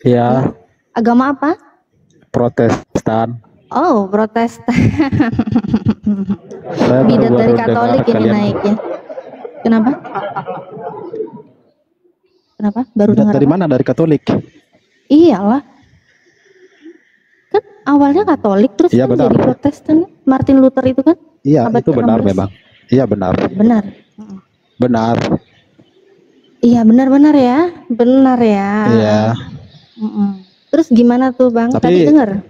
Ya, Ya. Agama apa? Protestan. Oh, Protestan. Saya Bidat dari baru dengar Katolik ini kalian. naik ya. Kenapa? Kenapa? Baru Bidat dengar dari apa? mana? Dari Katolik. Iyalah. Kan awalnya Katolik terus Iya kan benar. jadi Protestan. Martin Luther itu kan Iya, abad itu benar ke-16. memang. Iya benar. Ya, benar. Mm. Benar. Iya, benar-benar ya. Benar ya. Iya. Mm-mm. Terus gimana tuh, Bang? Tadi Tapi dengar? Apa?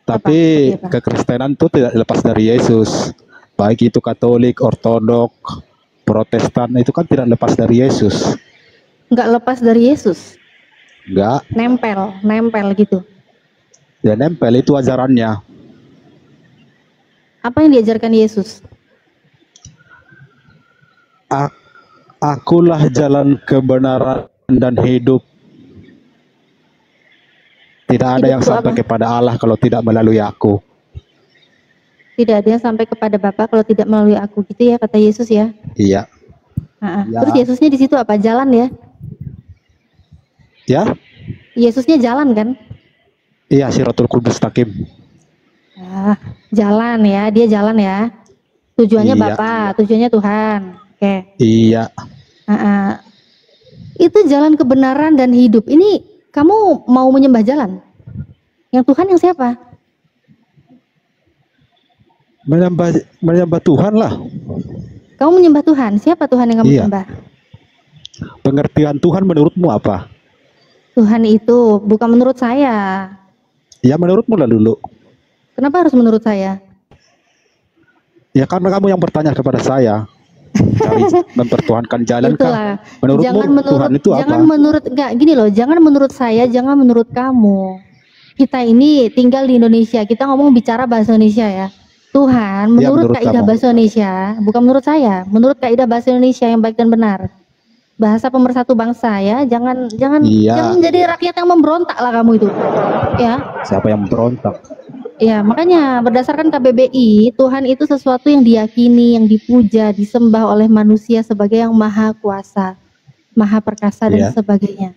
tapi Apa? kekristenan itu tidak lepas dari Yesus. Baik itu Katolik, Ortodok, Protestan itu kan tidak lepas dari Yesus. Nggak lepas dari Yesus. Enggak. Nempel gitu. Ya nempel itu ajarannya. Apa yang diajarkan Yesus? Akulah jalan kebenaran dan hidup. Tidak ada Hidup yang itu sampai apa? kepada Allah kalau tidak melalui aku. Tidak ada yang sampai kepada Bapa kalau tidak melalui aku, gitu ya kata Yesus ya. Iya. Ya. Terus Yesusnya di situ apa? Jalan ya? Ya? Yesusnya jalan kan? Iya, Siratul Kudus Takim. Jalan ya, dia jalan ya. Tujuannya Iya. Bapa, tujuannya Tuhan. Oke. Iya. Itu jalan kebenaran dan hidup. Ini kamu mau menyembah jalan? Yang Tuhan yang siapa? Menyembah Tuhan lah. Kamu menyembah Tuhan. Siapa Tuhan yang kamu Iya. sembah? Pengertian Tuhan menurutmu apa? Tuhan itu bukan menurut saya. Ya menurutmu lah dulu. Kenapa harus menurut saya? Ya karena kamu yang bertanya kepada saya. Cari mempertuhankan jalan kah? Itulah. Menurutmu Jangan menurut, Tuhan itu apa? jangan menurut, enggak gini loh. Jangan menurut saya, jangan menurut kamu. Kita ini tinggal di Indonesia. Kita ngomong bicara bahasa Indonesia ya. Tuhan menurut menurut kaidah kamu. bahasa Indonesia, bukan menurut saya. Menurut kaidah bahasa Indonesia yang baik dan benar. Bahasa pemersatu bangsa ya. Jangan Iya. jadi rakyat yang memberontak lah kamu itu. Ya. Siapa yang berontak? Ya, makanya berdasarkan KBBI, Tuhan itu sesuatu yang diyakini, yang dipuja, disembah oleh manusia sebagai yang maha kuasa, maha perkasa dan Iya. sebagainya.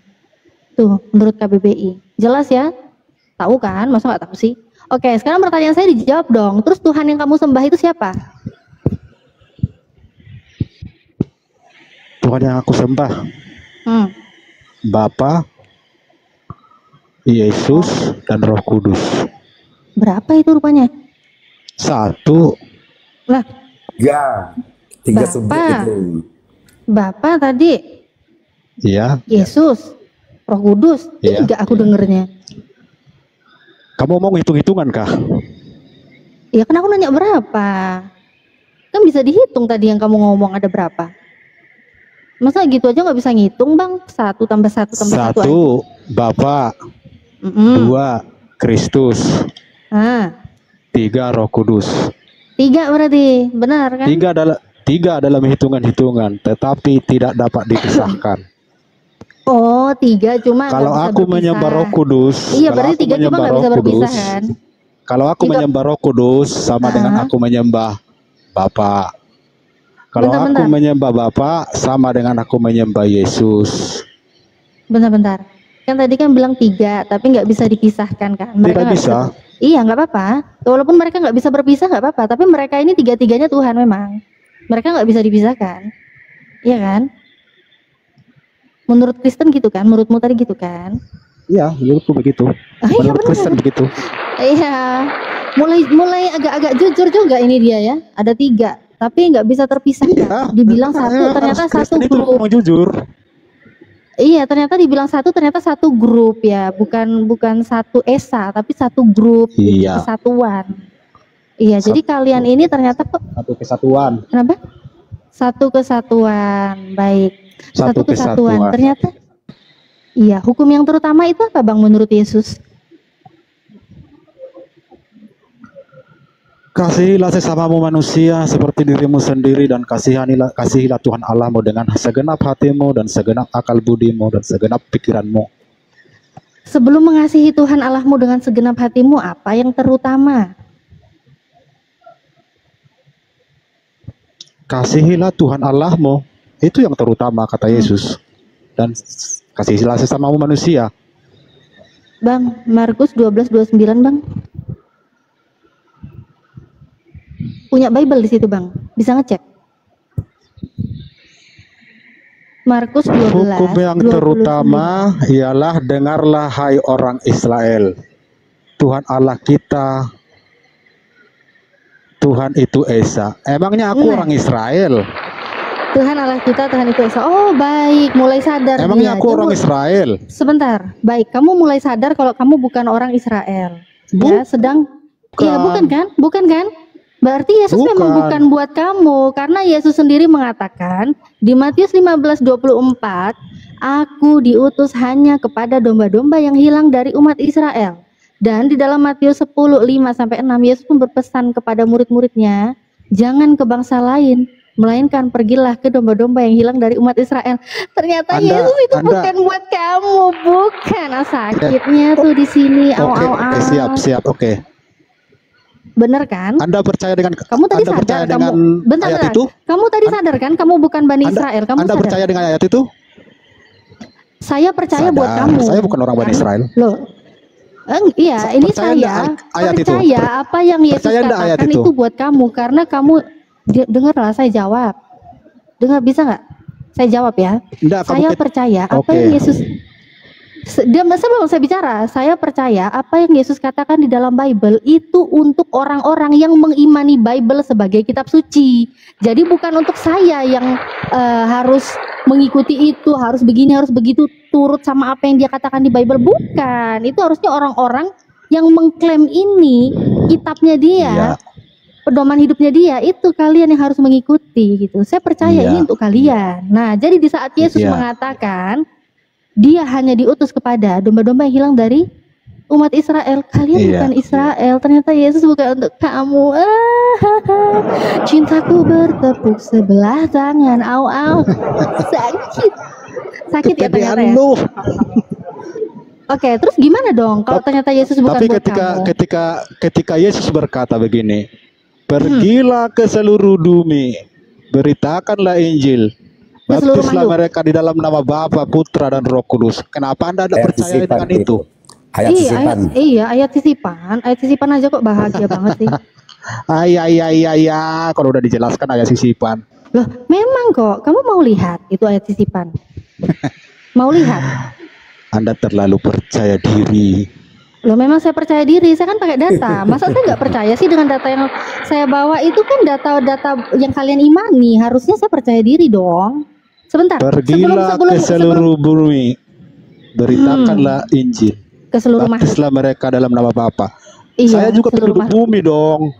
Tuh, menurut KBBI. Jelas ya? Tahu kan? Masa nggak tahu sih? Oke, sekarang pertanyaan saya dijawab dong. Terus Tuhan yang kamu sembah itu siapa? Tuhan yang aku sembah. Bapa, Yesus, dan Roh Kudus. Berapa itu rupanya? Satu. Lah, Ya, tiga subjek itu. Bapa tadi, Iya. Yesus, Roh Kudus, Iya. tiga aku dengernya. Kamu mau hitung-hitungan kah? Ya kan aku nanya berapa? Kan bisa dihitung tadi yang kamu ngomong ada berapa. Masa gitu aja nggak bisa ngitung, Bang? 1 tambah 1 tambah 1 aja. 1 Bapa, 2 Kristus, 3 Roh Kudus. 3 berarti, benar kan? 3 dalam hitungan-hitungan, tetapi tidak dapat dipisahkan. Oh, 3 cuma Kalau nggak bisa aku berpisah. menyembah Roh Kudus, Iya, berarti 3 cuma nggak bisa berpisah kan? Kalau aku menyembah Roh Kudus sama dengan aku menyembah Bapa. Kalau aku menyembah Bapa sama dengan aku menyembah Yesus. Bentar. Kan tadi kan bilang 3, tapi nggak bisa dipisahkan kan? Mereka Tidak bisa. Iya, nggak apa-apa. Walaupun mereka nggak bisa berpisah nggak apa-apa. Tapi mereka ini 3-tiganya Tuhan memang. Mereka nggak bisa dipisahkan. Iya kan? Menurut Kristen gitu kan? Menurutmu tadi gitu kan? Iya, menurutku begitu. Menurut Kristen begitu. Iya. Mulai agak-agak jujur juga ini dia ya. Ada 3, tapi nggak bisa terpisahkan. Iya. Dibilang 1, ternyata satu grup. Mau jujur. Iya, ternyata dibilang 1, ternyata satu grup ya, bukan satu esa, tapi satu grup, Iya. kesatuan. Iya, jadi kalian ini ternyata satu kesatuan. Kenapa? Satu kesatuan, baik. Satu kesatuan. Ternyata, iya, hukum yang terutama itu apa, Bang, menurut Yesus? Kasihilah sesamamu manusia seperti dirimu sendiri, dan kasihilah Tuhan Allahmu dengan segenap hatimu dan segenap akal budimu dan segenap pikiranmu. Sebelum mengasihi Tuhan Allahmu dengan segenap hatimu, apa yang terutama? Kasihilah Tuhan Allahmu, itu yang terutama kata Yesus. Dan kasihilah sesamamu manusia. Bang, Markus 12:29 Bang. Punya Bible di situ Bang, bisa ngecek. Markus 12. Hukum yang 29. terutama ialah, dengarlah hai orang Israel, Tuhan Allah kita, Tuhan itu Esa. Emangnya aku Nah. orang Israel? Tuhan Allah kita, Tuhan itu Esa. Oh baik, mulai sadar Emangnya dia. aku orang Israel? Sebentar, baik, kamu mulai sadar kalau kamu bukan orang Israel. Ya, sedang, ya bukan kan? Bukan kan? Berarti Yesus memang bukan buat kamu, karena Yesus sendiri mengatakan di Matius 15:24, aku diutus hanya kepada domba-domba yang hilang dari umat Israel. Dan di dalam Matius 10:5-6, Yesus pun berpesan kepada murid-muridnya, jangan ke bangsa lain, melainkan pergilah ke domba-domba yang hilang dari umat Israel. Ternyata Yesus itu bukan buat kamu, bukan. Sakitnya tuh di sini. Siap, oke. Bener kan? Anda percaya dengan kamu tadi Anda sadar percaya kamu dengan bentar, ayat itu? Kamu tadi sadar kan kamu bukan Bani Israel? Kamu Anda sadar? percaya dengan ayat itu? Saya percaya sadar. Buat kamu. Saya bukan orang Bani Israel. Loh. Iya, ini saya percaya apa yang Yesus katakan itu buat kamu, karena kamu dengarlah saya jawab. Dengar, bisa nggak? Saya jawab ya. Saya percaya apa yang Yesus sebelum saya bicara, saya percaya apa yang Yesus katakan di dalam Bible itu untuk orang-orang yang mengimani Bible sebagai kitab suci. Jadi bukan untuk saya yang harus mengikuti itu, harus begini, harus begitu, turut sama apa yang dia katakan di Bible. Bukan, itu harusnya orang-orang yang mengklaim ini kitabnya dia, pedoman hidupnya dia, itu kalian yang harus mengikuti gitu. Saya percaya ini untuk kalian. Nah, jadi di saat Yesus mengatakan dia hanya diutus kepada domba-domba yang hilang dari umat Israel. Kalian bukan Israel. Ternyata Yesus bukan untuk kamu. Cintaku bertepuk sebelah tangan. Au. Sakit ya ternyata ya. Oke, terus gimana dong kalau ternyata Yesus bukan buat kamu? Ketika Yesus berkata begini, pergilah ke seluruh bumi, beritakanlah Injil, baptislah mereka di dalam nama Bapa, Putra, dan Roh Kudus. Kenapa Anda tidak percaya dengan itu? Ayat sisipan. Ayat sisipan aja kok bahagia banget sih. Kalau udah dijelaskan ayat sisipan. Loh, memang kok. Kamu mau lihat itu ayat sisipan? Mau lihat? Anda terlalu percaya diri. Loh, memang saya percaya diri. Saya kan pakai data. Masa saya nggak percaya sih dengan data yang saya bawa itu? Kan data-data yang kalian imani. Harusnya saya percaya diri dong. Sebentar. Pergilah ke seluruh bumi, beritakanlah Injil, ke seluruh baptislah mereka dalam nama Bapa. Iya, saya juga penduduk bumi dong.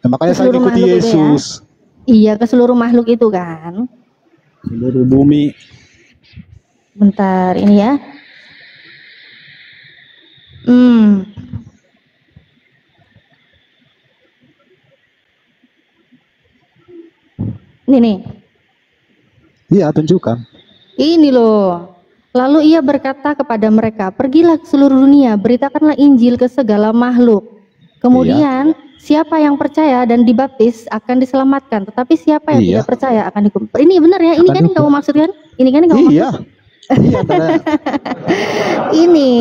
Makanya saya ikuti Yesus. Iya, ke seluruh makhluk itu kan. Seluruh bumi. Bentar, ini ya. Ini nih. Iya, tunjukkan. Ini loh. Lalu ia berkata kepada mereka, pergilah ke seluruh dunia, beritakanlah Injil ke segala makhluk. Kemudian siapa yang percaya dan dibaptis akan diselamatkan, tetapi siapa yang tidak percaya akan dihukum. Ini benar ya? Ini kan yang kamu maksudkan? Ini kan yang kamu maksud? Ini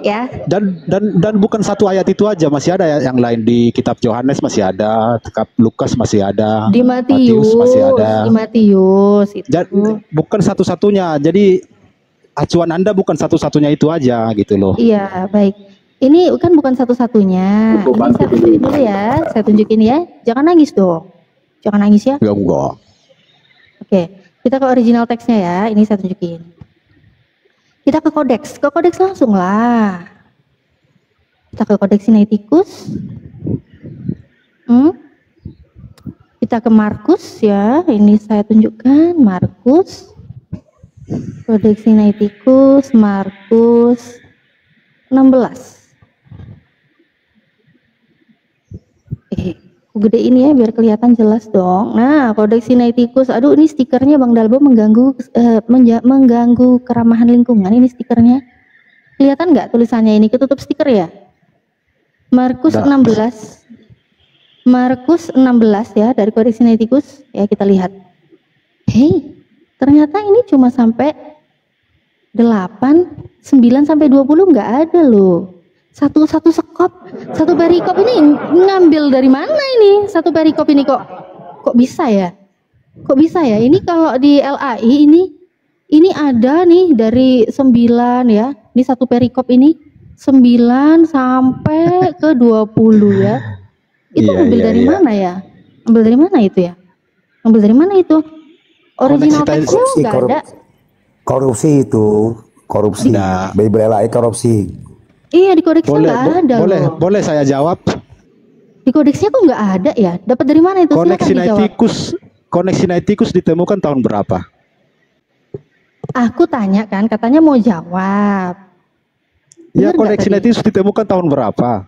ya. Dan bukan satu ayat itu aja, masih ada yang lain di kitab Yohanes, masih ada, kitab Lukas masih ada, di Matius masih ada. Di Matius itu. Bukan satu-satunya. Jadi acuan Anda bukan satu-satunya itu aja gitu loh. Iya, baik. Ini kan bukan satu-satunya. Ini saya tunjukin dulu ya. Saya tunjukin ya. Jangan nangis dong. Jangan nangis ya. Enggak. Oke, kita ke original teksnya ya. Ini saya tunjukin. Kita ke kodeks langsung lah. Kita ke kodeks Sinaiticus. Kita ke Markus ya. Ini saya tunjukkan Markus. Kodeks Sinaiticus, Markus 16. Gede ini ya biar kelihatan jelas dong. Nah, kodeks Sinaiticus, aduh ini stikernya Bang Dalbo mengganggu keramahan lingkungan. Ini stikernya kelihatan nggak tulisannya? Ini ketutup stiker ya. Markus 16, Markus 16 ya, dari kodeks Sinaiticus ya, kita lihat. Ternyata ini cuma sampai 8, 9 sampai 20 nggak ada loh. Satu sekop, satu perikop ini ngambil dari mana ini? Satu perikop ini kok bisa ya? Kok bisa ya? Ini kalau di LAI ini ada nih dari 9 ya. Ini satu perikop ini 9 sampai ke 20 ya. Itu ambil dari mana ya? Ambil dari mana itu ya? Ambil dari mana itu? Original teksnya nggak ada. Korupsi itu, korupsi. Nah. Bible LAI korupsi. Iya, di kodeksnya nggak ada loh. Boleh saya jawab? Di kodeksnya kok nggak ada ya? Dapat dari mana itu? Koneksi tikus ditemukan tahun berapa? Aku tanya kan, katanya mau jawab. Ya, koneksi tikus ditemukan tahun berapa?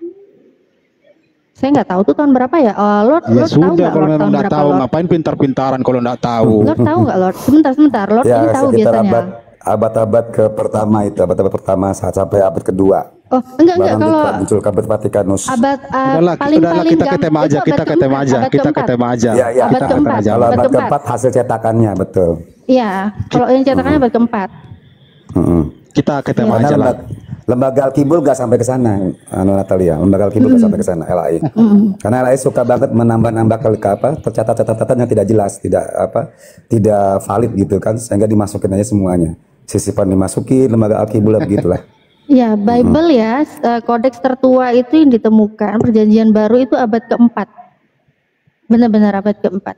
Saya nggak tahu tuh tahun berapa ya. Lord tahu nggak? Kalau memang nggak tahu, ngapain pintar-pintaran kalau nggak tahu? Lord tahu nggak, Lord? Sebentar. Lord Ya, ini tahu biasanya. Abad-abad ke pertama itu, abad-abad pertama sampai abad kedua. Oh, enggak kalau muncul kabut Vatikanus. Abad paling kita ke tema aja. Kita ke tema aja. Ya. Abad keempat. Kalau abad keempat hasil cetakannya, betul. Iya, kalau yang cetakannya abad keempat. Kita ke tema aja lah. Lembaga Alkibul gak sampai ke sana, Natalia. Lembaga Alkibul gak sampai ke sana, LAI. Karena LAI suka banget menambah-nambah tercatat catatan yang tidak jelas, tidak valid gitu kan, sehingga dimasukin aja semuanya. Sisipan dimasukin, lembaga Alkibul begitulah. Ya, Bible ya, kodeks tertua itu yang ditemukan, perjanjian baru itu abad keempat. Benar-benar abad keempat.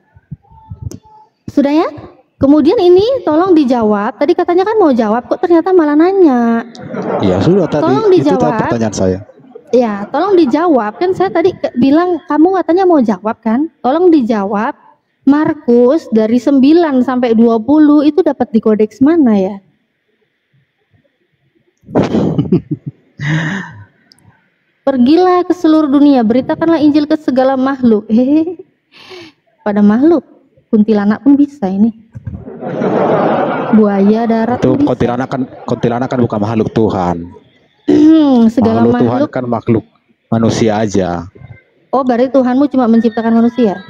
Sudah ya? Kemudian ini tolong dijawab. Tadi katanya kan mau jawab, kok ternyata malah nanya. Ya sudah tadi. Tolong dijawab. Itu pertanyaan saya. Ya, tolong dijawab. Kan saya tadi bilang kamu katanya mau jawab kan? Tolong dijawab. Markus dari 9 sampai 20 itu dapat di kodeks mana ya? Pergilah ke seluruh dunia, beritakanlah Injil ke segala makhluk. Pada makhluk. Kuntilanak pun bisa ini. Buaya darat itu kuntilanak kan bukan makhluk Tuhan. Segala makhluk Tuhan kan makhluk manusia aja. Oh, berarti Tuhanmu cuma menciptakan manusia?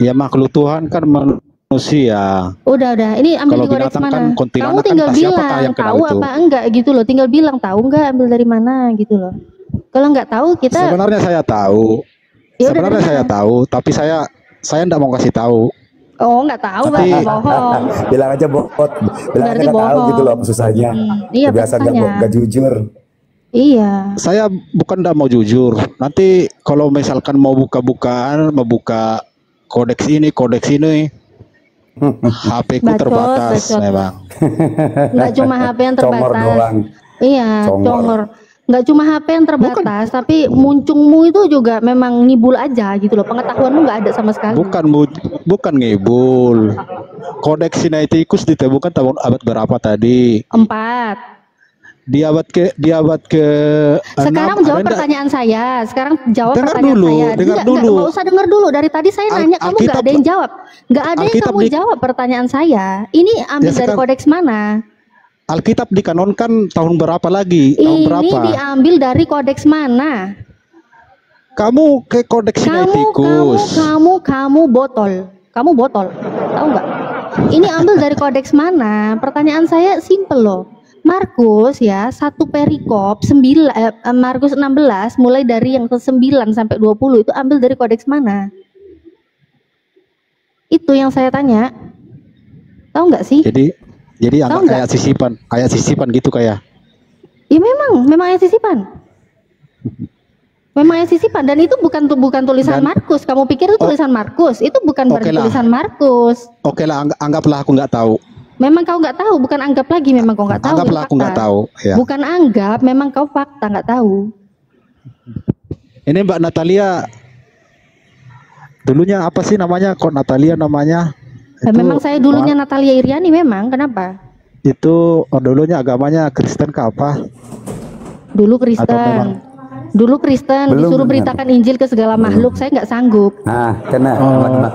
Ya, makhluk Tuhan kan manusia. Udah. Ini ambil di kodeks mana? Kan, kamu tinggal kan bilang tahu apa enggak gitu loh. Tinggal bilang tahu enggak, ambil dari mana gitu loh. Kalau enggak tahu kita. Sebenarnya saya tahu. Sebenarnya saya tahu, tapi saya enggak mau kasih tahu. Oh, nggak tahu, tapi, bohong. Bilang aja bilang berarti aja nggak tahu gitu loh susahnya. Iya, biasa nggak jujur. Iya. Saya bukan enggak mau jujur. Nanti kalau misalkan mau buka kodeks ini, HP ku terbatas memang. Nggak cuma HP yang terbatas. Iya, congor. Nggak cuma HP yang terbatas, tapi muncungmu itu juga memang ngibul aja gitu loh. Pengetahuanmu nggak ada sama sekali. Bukan ngibul. Kodeks Sinaiticus ditemukan tahun abad berapa tadi? 4. Di abad ke 6. Jawab pertanyaan saya. Sekarang jawab pertanyaan saya. Dengar dulu. Nggak usah dengar dulu. Dari tadi saya nanya kamu nggak ada yang jawab. Nggak ada yang kamu jawab pertanyaan saya. Ini ambil dari kodeks mana? Alkitab dikanonkan tahun berapa lagi? Tahun berapa? Ini diambil dari kodeks mana? Kamu ke kodeks Sinaiticus. Kamu botol. Kamu botol. Tahu nggak? Ini ambil dari kodeks mana? Pertanyaan saya simple loh. Markus ya, satu perikop Markus 16 mulai dari yang ke 9 sampai 20 itu ambil dari kodeks mana? Itu yang saya tanya. Tahu nggak sih? Jadi anggap kayak sisipan gitu kayak. Ya memang ayat sisipan. Memang ayat sisipan dan itu bukan tulisan Markus. Kamu pikir itu tulisan Markus? Itu bukan berarti tulisan Markus. Oke lah, anggaplah aku nggak tahu. Memang kau nggak tahu, bukan anggap lagi. Memang kau nggak tahu. Anggaplah aku nggak tahu. Ya. Bukan anggap, memang kau fakta nggak tahu. Ini Mbak Natalia, dulunya apa sih namanya? Kok Natalia namanya? Memang saya dulunya Natalia Iriani memang. Kenapa? Itu dulunya agamanya Kristen ke apa? Dulu Kristen. Disuruh beritakan Injil ke segala makhluk, saya nggak sanggup.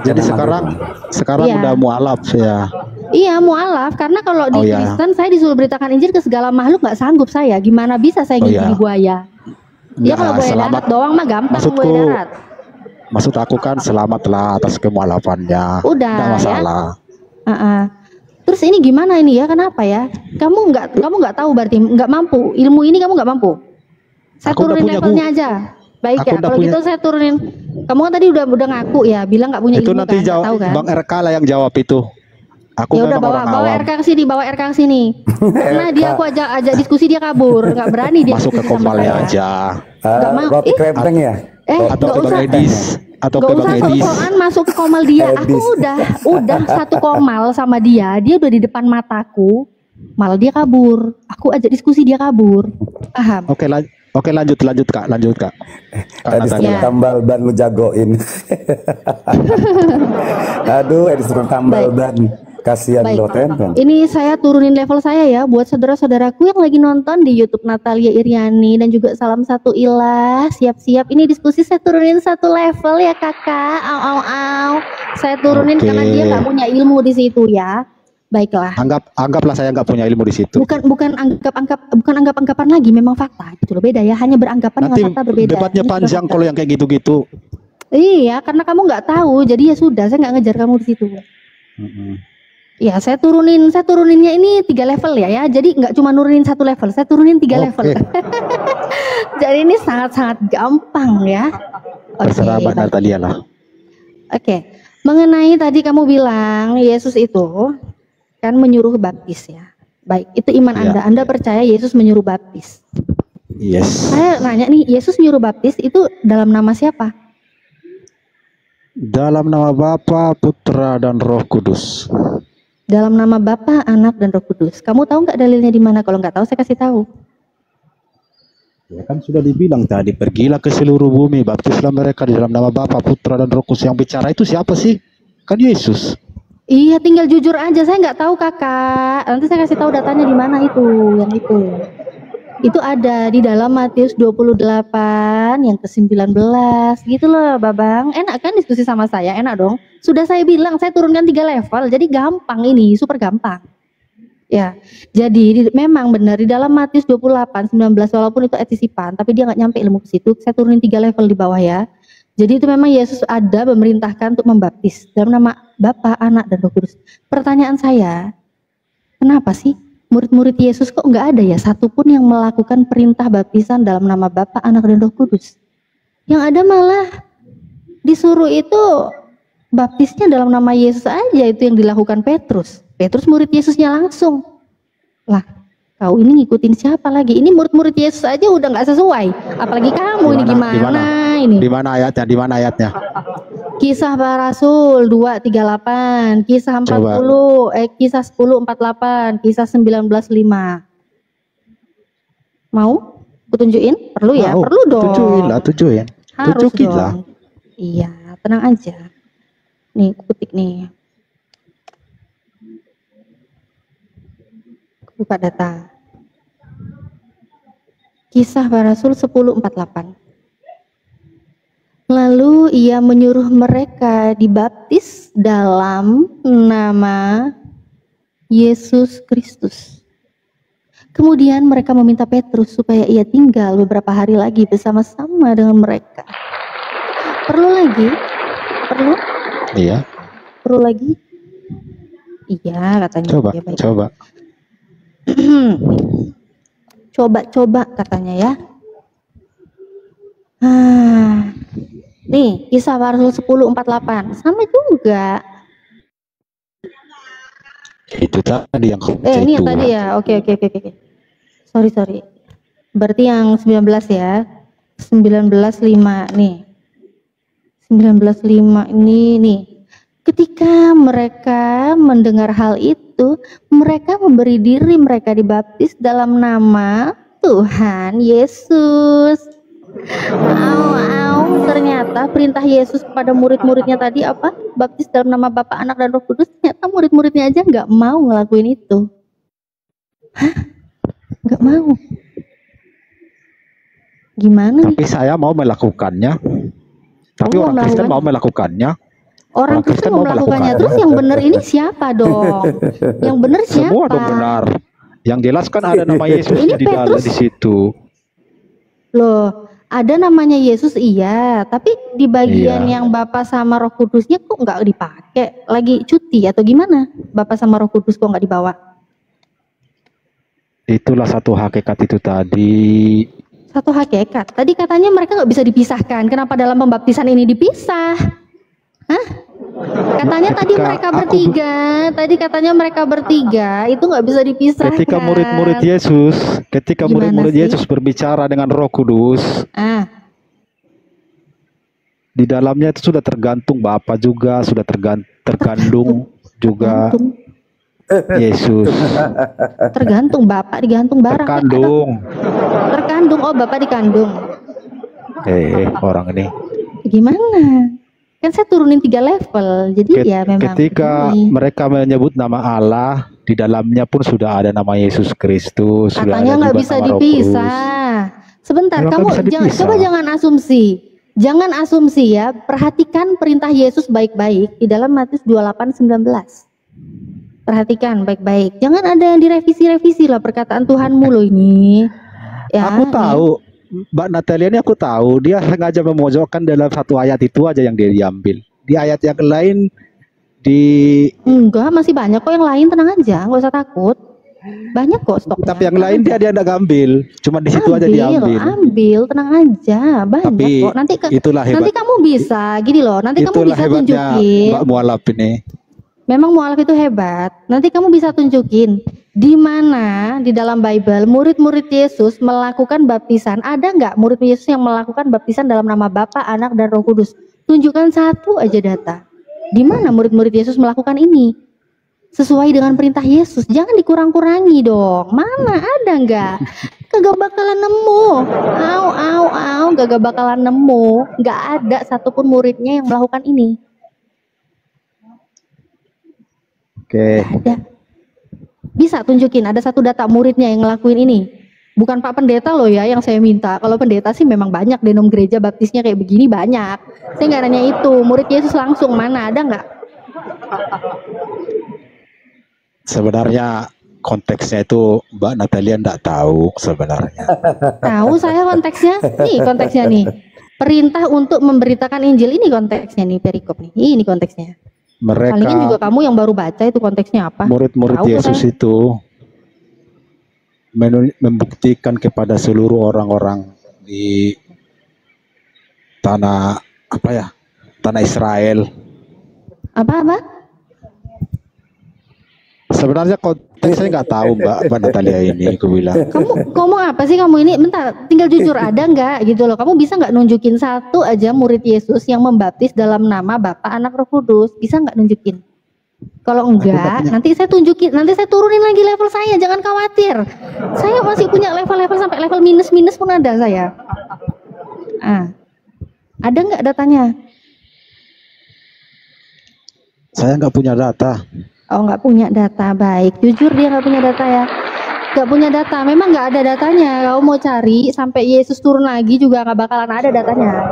Jadi sekarang udah mualaf ya. Iya, mualaf karena kalau di Kristen saya disuruh beritakan Injil ke segala makhluk nggak sanggup saya. Gimana bisa saya ngikuti buaya? Ya kalau buaya darat doang mah gampang buaya darat. Maksud aku kan selamatlah atas kemualafannya. Udah nggak masalah. Ya. Terus ini gimana ini ya? Kenapa ya? Kamu nggak tahu berarti nggak mampu. Ilmu ini kamu nggak mampu. Saya Aku turunin levelnya aja. Baik ya. Kalau gitu saya turunin. Kamu kan tadi udah ngaku ya, bilang nggak punya itu ilmu nanti kan? Nggak tahu kan? Bang RK lah yang jawab itu. Aku Ya udah memang orang bawa awam. RK ke sini, bawa RK ke sini. Karena dia aku ajak diskusi dia kabur, nggak berani dia Masuk ke diskusi sama komalnya saya. aja. Nggak mau. Roti krempeng ya? Atau nggak ke Bang usah. Edis. Atau ke Gak Bang usah Edis. sok-sokan masuk ke komal dia. Aku udah satu komal sama dia. Dia udah di depan mataku. Malah dia kabur. Aku ajak diskusi dia kabur. Paham? Oke, lanjut Kak. Tadi suruh tambal ban lu jagoin. Aduh, disuruh tambal ban. Kasihan lo Tenten. Ini saya turunin level saya ya buat saudara-saudaraku yang lagi nonton di YouTube Natalia Iriani dan juga salam satu ilah. Siap-siap ini diskusi saya turunin satu level ya kakak. Au. Saya turunin karena dia nggak punya ilmu di situ ya. Baiklah. Anggaplah saya nggak punya ilmu di situ. Bukan anggap-anggapan lagi, memang fakta gitu loh, beda ya, hanya beranggapan Nanti dengan fakta berbeda. debatnya panjang kalau yang kayak gitu-gitu. Iya, karena kamu nggak tahu, jadi ya sudah, saya nggak ngejar kamu di situ. Ya, saya turuninnya ini 3 level ya. Jadi nggak cuma nurunin 1 level, saya turunin 3 level. Jadi ini sangat-sangat gampang ya. Terserah Mbak Natalia lah. Oke. Mengenai tadi kamu bilang Yesus itu kan menyuruh baptis ya. Baik, itu iman Anda. Anda percaya Yesus menyuruh baptis? Yes. Saya nanya nih, Yesus menyuruh baptis itu dalam nama siapa? Dalam nama Bapa, Putra, dan Roh Kudus. Dalam nama Bapa, Anak, dan Roh Kudus. Kamu tahu nggak dalilnya di mana? Kalau nggak tahu, saya kasih tahu. Ya kan sudah dibilang tadi, pergilah ke seluruh bumi, baptislah mereka di dalam nama Bapa, Putra, dan Roh Kudus. Yang bicara itu siapa sih? Kan Yesus. Iya, tinggal jujur aja. Saya nggak tahu kakak. Nanti saya kasih tahu datanya di mana itu, yang itu. Itu ada di dalam Matius 28 yang ke-19 gitu loh Babang. Enak kan diskusi sama saya? Enak dong. Sudah saya bilang saya turunkan 3 level. Jadi gampang ini, super gampang. Ya. Jadi memang benar di dalam Matius 28 19 walaupun itu etisipan, tapi dia nggak nyampe ilmu ke situ. Saya turunin 3 level di bawah ya. Jadi itu memang Yesus ada memerintahkan untuk membaptis dalam nama Bapa, Anak, dan Roh Kudus. Pertanyaan saya, kenapa sih murid-murid Yesus kok nggak ada ya satupun yang melakukan perintah baptisan dalam nama Bapa, Anak, dan Roh Kudus? Yang ada malah disuruh itu baptisnya dalam nama Yesus aja, itu yang dilakukan Petrus. Petrus murid Yesusnya langsung. Lah, kau ini ngikutin siapa lagi? Ini murid-murid Yesus aja udah nggak sesuai. Apalagi kamu ini gimana ini? Di mana ayatnya? Kisah Para Rasul 2:38, Kisah 40, Kisah 10:48, Kisah 19:5. Mau? Aku tunjukin? Perlu ya? Perlu dong. Tunjukin. Harus Tunjukin dong. lah. Iya, tenang aja. Nih, aku ketik nih. Buka data. Kisah Para Rasul 10:48. Lalu ia menyuruh mereka dibaptis dalam nama Yesus Kristus. Kemudian mereka meminta Petrus supaya ia tinggal beberapa hari lagi bersama-sama dengan mereka. Perlu lagi? Perlu? Iya. Perlu lagi? Iya katanya. Coba, ya, baik. coba. Coba katanya ya. Nih, Kisah Para Rasul 10:48 sama juga. Itu tadi yang Ini yang tadi ya. Oke. Sorry. Berarti yang 19 ya. 19:5 nih. 19:5 ini nih. Ketika mereka mendengar hal itu, mereka memberi diri mereka dibaptis dalam nama Tuhan Yesus. Ternyata perintah Yesus kepada murid-muridnya tadi apa? Baptis dalam nama Bapa, Anak, dan Roh Kudus. Ternyata murid-muridnya aja nggak mau ngelakuin itu. Nggak mau. Gimana? Tapi saya mau melakukannya. Tapi orang Kristen mau melakukannya. Orang Kristen mau melakukannya. Terus yang benar ini siapa dong? Yang benar siapa? Semua dong benar. Yang jelas kan ada nama Yesus di dalam di situ. Loh, Ada namanya Yesus iya, tapi di bagian yang Bapa sama Roh Kudusnya kok nggak dipakai? Lagi cuti atau gimana? Bapa sama Roh Kudus kok nggak dibawa? Itulah satu hakikat itu tadi. Satu hakikat. Tadi katanya mereka nggak bisa dipisahkan. Kenapa dalam pembaptisan ini dipisah? Hah? Katanya tadi mereka bertiga. Tadi katanya mereka bertiga itu nggak bisa dipisahkan. Ketika murid-murid Yesus berbicara dengan Roh Kudus, di dalamnya itu sudah tergantung Bapa juga, sudah tergandung juga Yesus. Tergantung Bapak, digantung barang. Terkandung. Oh, Bapak dikandung. Orang ini. Gimana? Kan saya turunin 3 level. Jadi ya memang. Ketika mereka menyebut nama Allah, di dalamnya pun sudah ada nama Yesus Kristus. Katanya nggak bisa dipisah. Sebentar, kamu jangan asumsi. Jangan asumsi ya. Perhatikan perintah Yesus baik-baik di dalam Matius 28:19. Perhatikan baik-baik. Jangan ada yang direvisi-revisi lah perkataan Tuhanmu loh ini. Ya, aku tahu, Mbak Natalia ini aku tahu. Dia sengaja memojokkan dalam satu ayat itu aja yang dia diambil. Di ayat yang lain enggak, masih banyak kok yang lain, tenang aja, nggak usah takut. Banyak kok stoknya. Tapi yang lain dia enggak ngambil. Cuma di situ aja diambil. Ambil, tenang aja. Banyak kok. Nanti kamu bisa gini loh. Nanti kamu bisa tunjukin. Mbak Mualaf ini. Memang mualaf itu hebat. Nanti kamu bisa tunjukin di mana di dalam Bible murid-murid Yesus melakukan baptisan. Ada nggak murid Yesus yang melakukan baptisan dalam nama Bapa, Anak, dan Roh Kudus? Tunjukkan satu aja data. Di mana murid-murid Yesus melakukan ini? Sesuai dengan perintah Yesus. Jangan dikurang-kurangi dong. Mana ada nggak? Kagak bakalan nemu. Kagak bakalan nemu. Nggak ada satupun muridnya yang melakukan ini. Ada. Bisa tunjukin ada satu data muridnya yang ngelakuin ini. Bukan Pak Pendeta loh ya yang saya minta. Kalau pendeta sih memang banyak denom gereja baptisnya kayak begini banyak. Saya nggak nanya itu. Murid Yesus langsung mana ada nggak? Sebenarnya konteksnya itu Mbak Natalia enggak tahu sebenarnya. Tahu saya konteksnya. Nih konteksnya nih. Perintah untuk memberitakan Injil ini konteksnya nih perikop nih. Ini konteksnya. Palingan juga kamu yang baru baca itu konteksnya apa? Murid-murid Yesus itu membuktikan kepada seluruh orang-orang di tanah Israel. Apa? Sebenarnya konteksnya nggak tahu Mbak Natalia ini, aku bilang. Kamu ngomong apa sih kamu ini? Bentar, tinggal jujur ada nggak gitu loh. Kamu bisa nggak nunjukin satu aja murid Yesus yang membaptis dalam nama Bapa, Anak, Roh Kudus? Bisa nggak nunjukin? Kalau enggak, nanti saya tunjukin, nanti saya turunin lagi level saya, jangan khawatir. Saya masih punya level-level sampai level minus pun ada saya. Ada nggak datanya? Saya nggak punya data. Oh, nggak punya data, baik. Jujur dia nggak punya data ya. Nggak punya data, memang nggak ada datanya. Kau mau cari sampai Yesus turun lagi juga nggak bakalan ada datanya.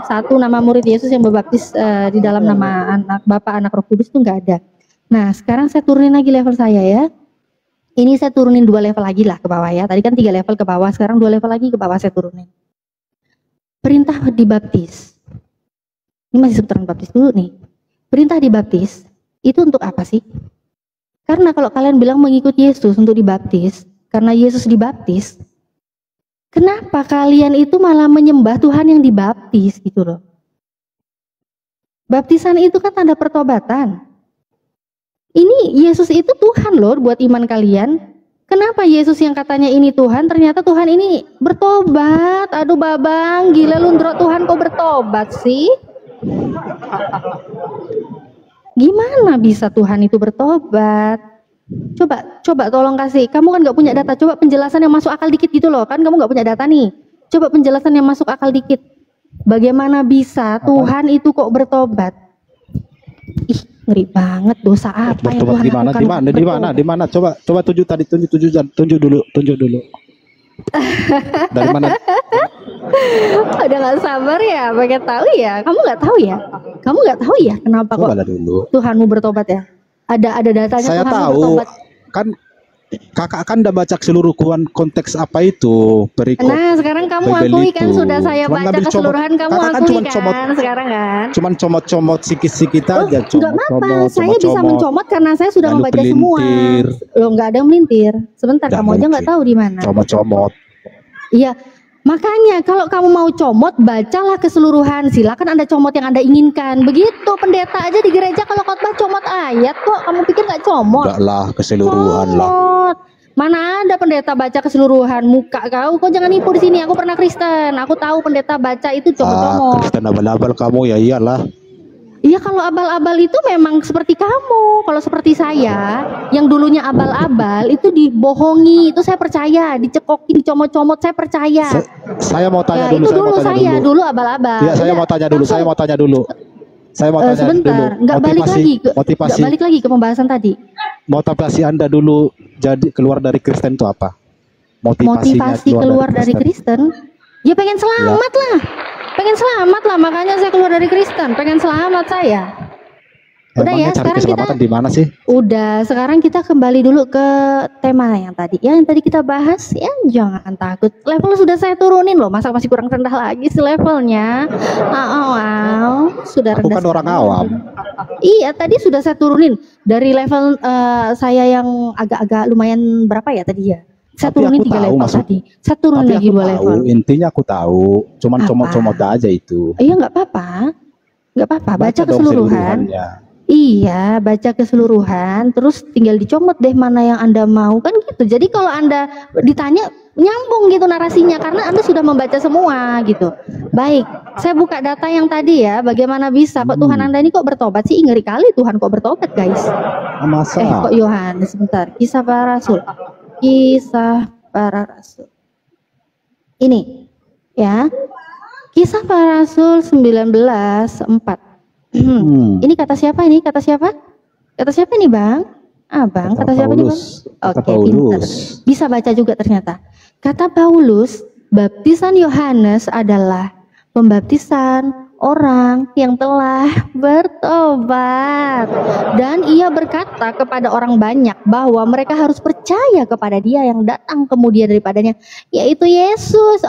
Satu nama murid Yesus yang berbaptis di dalam nama Anak, Bapa, Anak, Roh Kudus itu nggak ada. Nah, sekarang saya turunin lagi level saya ya. Ini saya turunin 2 level lagi lah ke bawah ya. Tadi kan 3 level ke bawah, sekarang 2 level lagi ke bawah saya turunin. Perintah dibaptis. Ini masih seputaran baptis dulu nih. Perintah dibaptis itu untuk apa sih? Karena kalau kalian bilang mengikuti Yesus untuk dibaptis, karena Yesus dibaptis, kenapa kalian itu malah menyembah Tuhan yang dibaptis gitu loh? Baptisan itu kan tanda pertobatan. Ini Yesus itu Tuhan loh buat iman kalian. Kenapa Yesus yang katanya ini Tuhan, ternyata Tuhan ini bertobat? Aduh babang, gila lu ndrok Tuhan kok bertobat sih? Gimana bisa Tuhan itu bertobat? Coba tolong kasih. Kamu kan nggak punya data. Coba penjelasan yang masuk akal dikit gitu loh. Kan kamu nggak punya data nih. Coba penjelasan yang masuk akal dikit. Bagaimana bisa Tuhan itu kok bertobat? Ih, ngeri banget. Dosa apa yang Tuhan lakukan? Di mana? Coba tunjuk dulu. Dari mana? Udah nggak sabar ya, pengen tahu ya. Kamu nggak tahu ya kenapa kok dulu. Tuhanmu bertobat ya? Ada datanya. Saya Tuhanmu tahu bertobat. kan Kakak kan udah baca seluruh konteks apa itu perikop. Nah, sekarang kamu akui kan sudah saya baca keseluruhan, kamu akui kan sekarang kan. Cuman comot-comot sikit-sikit aja. Enggak apa-apa, saya bisa mencomot karena saya sudah membaca semua. Lo nggak ada yang melintir. Sebentar, kamu aja nggak tahu di mana. Comot-comot. Iya, makanya kalau kamu mau comot, bacalah keseluruhan. Silakan Anda comot yang Anda inginkan. Begitu pendeta aja di gereja kalau khotbah comot ayat kok. Kamu pikir nggak comot? Enggak lah, keseluruhan lah. Mana ada pendeta baca keseluruhan muka kau jangan nipu di sini. Aku pernah Kristen, aku tahu pendeta baca itu comot-comot. Kristen abal-abal kamu ya iyalah. Iya kalau abal-abal itu memang seperti kamu. Kalau seperti saya, yang dulunya abal-abal itu dibohongi, itu saya percaya, dicekokin, dicomot-comot, saya percaya. Saya mau tanya dulu. Itu dulu saya, dulu abal-abal. Iya, saya mau tanya dulu. Saya mau tanya dulu. Sebentar, nggak balik lagi ke pembahasan tadi. Motivasi Anda dulu jadi keluar dari Kristen itu apa? Motivasi keluar dari Kristen? Ya pengen selamat lah. Pengen selamat lah, makanya saya keluar dari Kristen. Pengen selamat saya. Udah ya, sekarang kita di mana sih? Udah, sekarang kita kembali dulu ke tema yang tadi. Ya, yang tadi kita bahas, ya jangan takut. Level sudah saya turunin loh, masa masih kurang rendah lagi sih levelnya. Sudah rendah. Aku kan orang awam. Iya, tadi sudah saya turunin dari level saya yang agak-agak lumayan berapa ya tadi ya? Saya turunin 3 level tadi. Saya turunin lagi 2 level. Intinya aku tahu, cuman comot-comot aja itu. Iya, nggak apa-apa. Nggak apa-apa, baca keseluruhan. Iya, baca keseluruhan, terus tinggal dicomot deh mana yang Anda mau, kan gitu. Jadi kalau Anda ditanya, nyambung gitu narasinya, karena Anda sudah membaca semua gitu. Baik, saya buka data yang tadi ya, bagaimana bisa, kok Tuhan Anda ini kok bertobat sih, ngeri kali Tuhan kok bertobat guys. Masa? Kok Yohanes, sebentar, Kisah Para Rasul. Kisah Para Rasul. Ini, ya, Kisah Para Rasul 19:4. Ini kata siapa ini? Kata siapa? Kata siapa nih bang? Bang, kata siapa nih bang? Oke, pintar. Bisa baca juga ternyata. Kata Paulus, baptisan Yohanes adalah pembaptisan orang yang telah bertobat. Dan ia berkata kepada orang banyak bahwa mereka harus percaya kepada dia yang datang kemudian daripadanya, yaitu Yesus.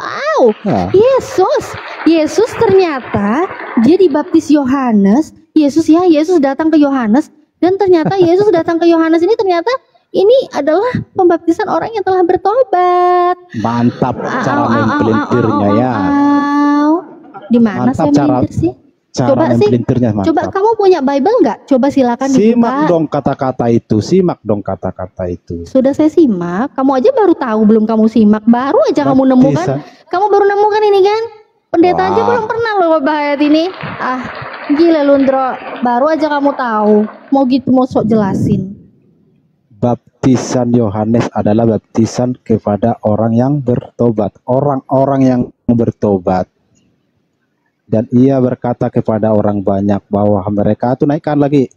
Yesus ternyata dia dibaptis Yohanes. Yesus datang ke Yohanes. Dan ternyata Yesus datang ke Yohanes ini ternyata ini adalah pembaptisan orang yang telah bertobat. Mantap cara main pelintirnya ya. Di mana saya melintir sih? Coba sih. Coba kamu punya Bible nggak? Coba silakan dibuka. Simak dong kata-kata itu. Sudah saya simak. Kamu aja baru tahu, belum kamu simak. Baru aja kamu nemukan. Kamu baru nemukan ini kan? Pendeta aja belum pernah loh bahaya ini. Gila Lundro. Baru aja kamu tahu. Mau gitu mau sok jelasin. Baptisan Yohanes adalah baptisan kepada orang yang bertobat. Orang-orang yang bertobat. Dan ia berkata kepada orang banyak bahwa mereka itu naikkan lagi.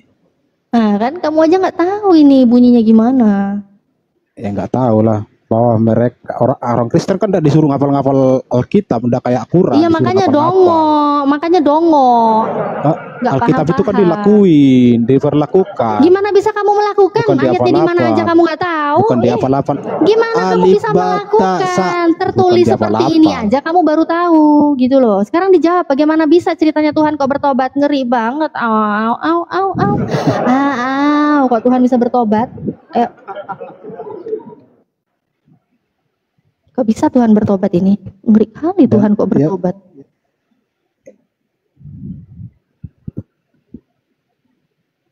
Nah kan kamu aja nggak tahu ini bunyinya gimana. Ya nggak tahu lah. Bahwa mereka orang Kristen kan udah disuruh ngafal-ngafal Alkitab, udah kayak Quran. Iya makanya dongo. Alkitab itu kan diperlakukan. Gimana bisa kamu melakukan? Ayatnya di mana aja kamu nggak tahu? Bukan dihafal-hafal. Gimana kamu bisa melakukan? Tertulis seperti ini aja kamu baru tahu gitu loh. Sekarang dijawab bagaimana bisa ceritanya Tuhan kok bertobat, ngeri banget. Kok Tuhan bisa bertobat? Kok bisa Tuhan bertobat ini? Ngeri kali Tuhan kok bertobat.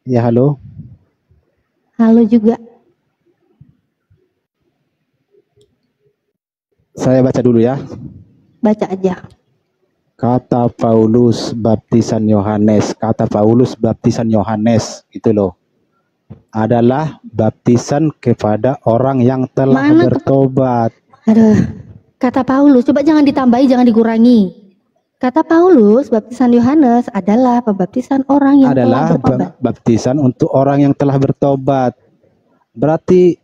Ya halo. Halo juga. Saya baca dulu ya. Baca aja. Kata Paulus baptisan Yohanes. Itu loh. Adalah baptisan kepada orang yang telah bertobat. Aduh, kata Paulus, coba jangan ditambahi, jangan dikurangi. Kata Paulus, baptisan Yohanes adalah pembaptisan orang yang telah bertobat. Baptisan untuk orang yang telah bertobat. Berarti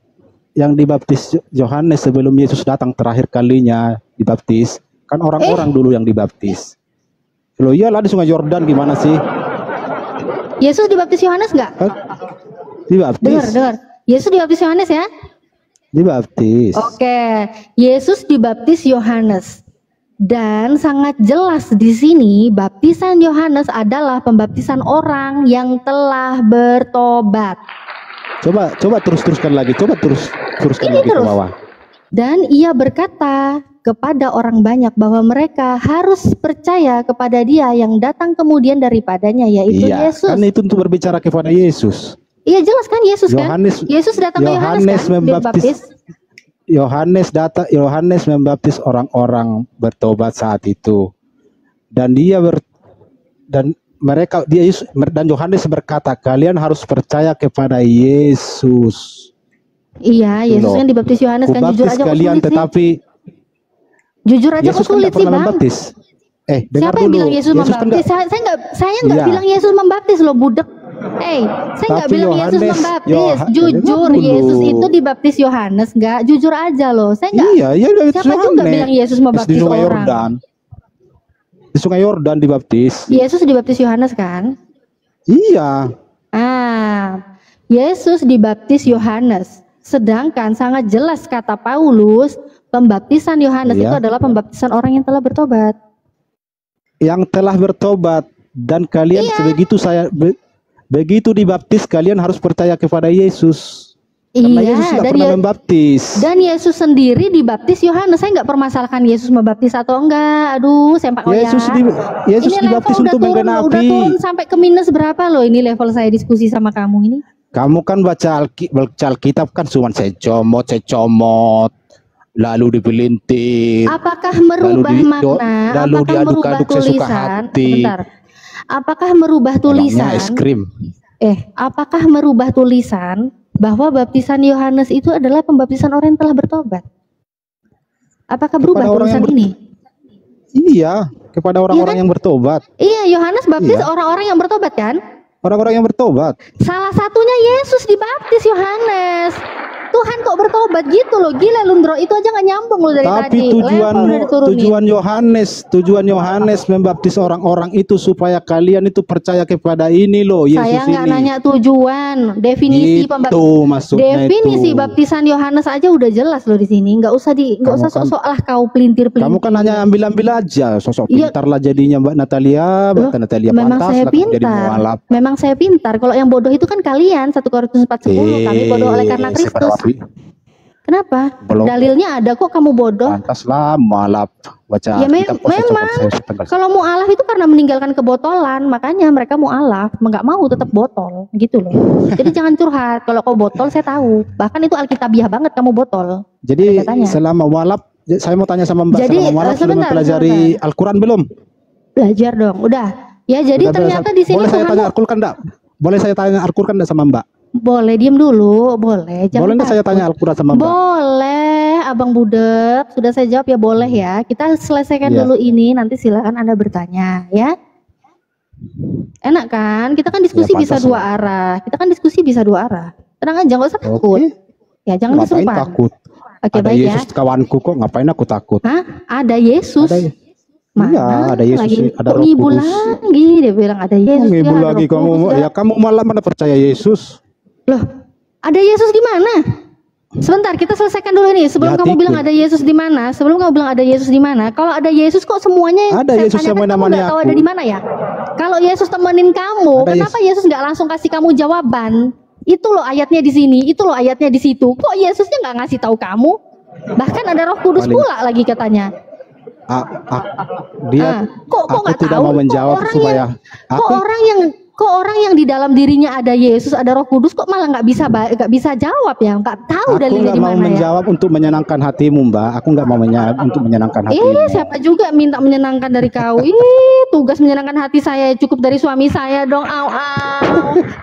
yang dibaptis Yohanes sebelum Yesus datang terakhir kalinya dibaptis, kan orang-orang dulu yang dibaptis. Loh iyalah di Sungai Yordan gimana sih? Yesus dibaptis Yohanes nggak? Dibaptis. Dengar. Yesus dibaptis Yohanes ya? Dibaptis. Oke, Yesus dibaptis Yohanes. Dan sangat jelas di sini baptisan Yohanes adalah pembaptisan orang yang telah bertobat. Coba teruskan lagi. Teruskan lagi ke bawah. Dan ia berkata kepada orang banyak bahwa mereka harus percaya kepada Dia yang datang kemudian daripadanya, yaitu Yesus. Kan itu untuk berbicara kepada Yesus. Iya jelas kan Yesus kan? Yesus datang ke Yohanes kan? Membaptis. Yohanes membaptis orang-orang bertobat saat itu, dan Yohanes berkata, kalian harus percaya kepada Yesus. Iya, Yesus kan dibaptis Yohanes kan, jujur aja kalian, sulit tetapi jujur aja Yesus sulit sih bang. Membaptis. Siapa yang bilang Yesus membaptis? Saya nggak bilang Yesus membaptis loh, budek. Saya nggak bilang Yesus membaptis. Jujur, Yesus itu dibaptis Yohanes nggak? Jujur aja loh. Saya nggak. Iya, siapa juga bilang Yesus membaptis orang? Di Sungai Yordan dibaptis. Yesus dibaptis Yohanes kan? Iya. Yesus dibaptis Yohanes. Sedangkan sangat jelas kata Paulus, pembaptisan Yohanes itu adalah pembaptisan orang yang telah bertobat. Yang telah bertobat, dan kalian begitu dibaptis, kalian harus percaya kepada Yesus. Karena Yesus tidak pernah membaptis. Dan Yesus sendiri dibaptis Yohanes. Saya nggak permasalahkan Yesus membaptis atau enggak. Aduh, sempak Yesus dibaptis untuk menggenapi. Udah turun sampai ke minus berapa loh ini level saya diskusi sama kamu ini. Kamu kan baca Alkitab kan cuma secomot, lalu dipelintir. Apakah merubah makna? Lalu diaduk-aduk sesuka hati. Bentar. Apakah merubah tulisan? Es krim. Apakah merubah tulisan bahwa baptisan Yohanes itu adalah pembaptisan orang yang telah bertobat? Apakah berubah tulisan ini? Iya, kepada orang-orang yang bertobat. Iya, Yohanes baptis orang-orang yang bertobat kan? Orang-orang yang bertobat. Salah satunya Yesus dibaptis Yohanes. Tuhan kok bertobat gitu loh, gila Lundro, itu aja nggak nyambung loh dari tadi. Tujuan Yohanes membaptis orang-orang itu supaya kalian itu percaya kepada ini loh, Yesus ini. Saya nggak nanya tujuan, definisi definisi baptisan Yohanes aja udah jelas loh di sini, nggak usah sok-sok lah kau pelintir-pelintir. Kamu kan hanya ambil-ambil aja, sosok pintar lah jadinya Mbak Natalia. Memang saya pintar. Memang saya pintar. Kalau yang bodoh itu kan kalian, 1 Korintus 4:10, kami bodoh oleh karena Kristus. Kenapa? Dalilnya ada kok, kamu bodoh. Pantaslah mualaf baca. Ya memang kalau mualaf itu karena meninggalkan kebotolan, makanya mereka mualaf, nggak mau tetap botol gitu loh. Jadi jangan curhat. Kalau kau botol saya tahu. Bahkan itu alkitabiah banget kamu botol. Jadi selama mualaf, saya mau tanya sama Mbak, selama mualaf sudah mempelajari Al-Quran belum? Belajar dong, udah. Ya jadi ternyata di sini boleh saya tanya Al-Quran enggak? Boleh saya tanya Al-Quran enggak sama Mbak? Boleh, diem dulu, boleh. Boleh nggak saya tanya Al-Quran sama Mbak? Boleh, Abang Budek. Sudah saya jawab ya, boleh ya. Kita selesaikan dulu ini, nanti silakan Anda bertanya ya. Enak kan? Kita kan diskusi bisa dua arah. Tenang aja, nggak usah takut. Ya, jangan disumpah. Takut? Oke, ada baik Yesus kawanku kok, ngapain aku takut? Ada Yesus. Iya, ada Yesus, ada Roh Kudus. Lagi dia bilang ada Yesus. Ngibu lagi kamu, ya kamu malah mana percaya Yesus? Loh, ada Yesus di mana? Sebentar, kita selesaikan dulu ini. Sebelum kamu bilang ada Yesus di mana? Kalau ada Yesus kok semuanya ada Yesus yang namanya tahu ada di mana ya? Kalau Yesus temenin kamu, kenapa Yesus nggak langsung kasih kamu jawaban? Itu loh ayatnya di sini, itu loh ayatnya di situ. Kok Yesusnya nggak ngasih tahu kamu? Bahkan ada Roh Kudus pula lagi katanya. Kok nggak tahu? Mau menjawab supaya kok orang yang di dalam dirinya ada Yesus, ada Roh Kudus, kok malah nggak bisa jawab ya? Nggak tahu dalilnya di mana ya? Aku nggak mau menjawab untuk menyenangkan hatimu, Mbak. Aku nggak mau menjawab untuk menyenangkan hatimu. Siapa juga minta menyenangkan dari kau? Tugas menyenangkan hati saya cukup dari suami saya dong.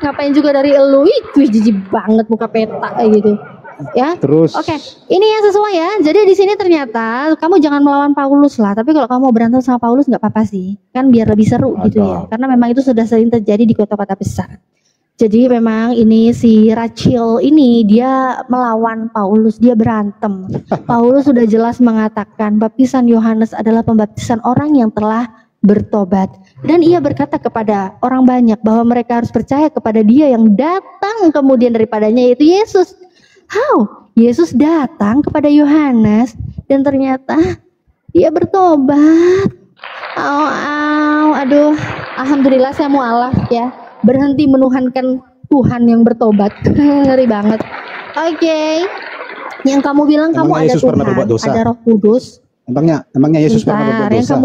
Ngapain juga dari elu? Jijik banget muka peta kayak gitu. Ya, terus. Oke, ini yang sesuai ya. Jadi di sini ternyata kamu jangan melawan Paulus lah. Tapi kalau kamu berantem sama Paulus nggak apa-apa sih, kan biar lebih seru gitu ya. Karena memang itu sudah sering terjadi di kota-kota besar. Jadi memang ini si Rachel ini dia melawan Paulus, dia berantem. Paulus sudah jelas mengatakan baptisan Yohanes adalah pembaptisan orang yang telah bertobat. Dan ia berkata kepada orang banyak bahwa mereka harus percaya kepada Dia yang datang kemudian daripadanya, yaitu Yesus. How? Yesus datang kepada Yohanes dan ternyata dia bertobat. Aduh, alhamdulillah saya mualaf ya, berhenti menuhankan Tuhan yang bertobat. Ngeri banget. Oke. Yang kamu bilang kamu ada Yesus Tuhan, ada Roh Kudus. Emangnya Yesus pernah berbuat dosa?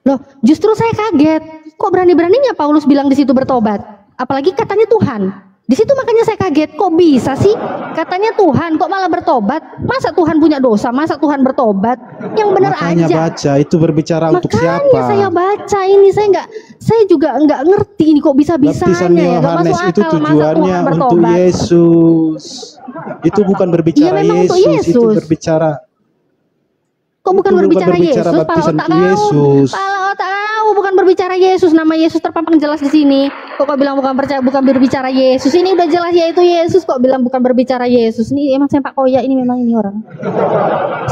Loh, justru saya kaget. Kok berani-beraninya Paulus bilang di situ bertobat? Apalagi katanya Tuhan. Di situ makanya saya kaget. Kok bisa sih? Katanya Tuhan, kok malah bertobat? Masa Tuhan punya dosa? Masa Tuhan bertobat? Yang benar aja. Makanya baca itu berbicara untuk siapa? Makanya saya baca ini, saya juga nggak ngerti ini kok bisa-bisanya ya. Yohanes itu tujuannya untuk Yesus. Itu bukan berbicara Yesus, itu berbicara. Kok bukan berbicara Yesus? Kalau otak kamu bukan berbicara Yesus, nama Yesus terpampang jelas di sini. Kok bilang bukan berbicara Yesus? Ini udah jelas yaitu Yesus, kok bilang bukan berbicara Yesus? Ini emang sempak koyak ini, memang ini orang.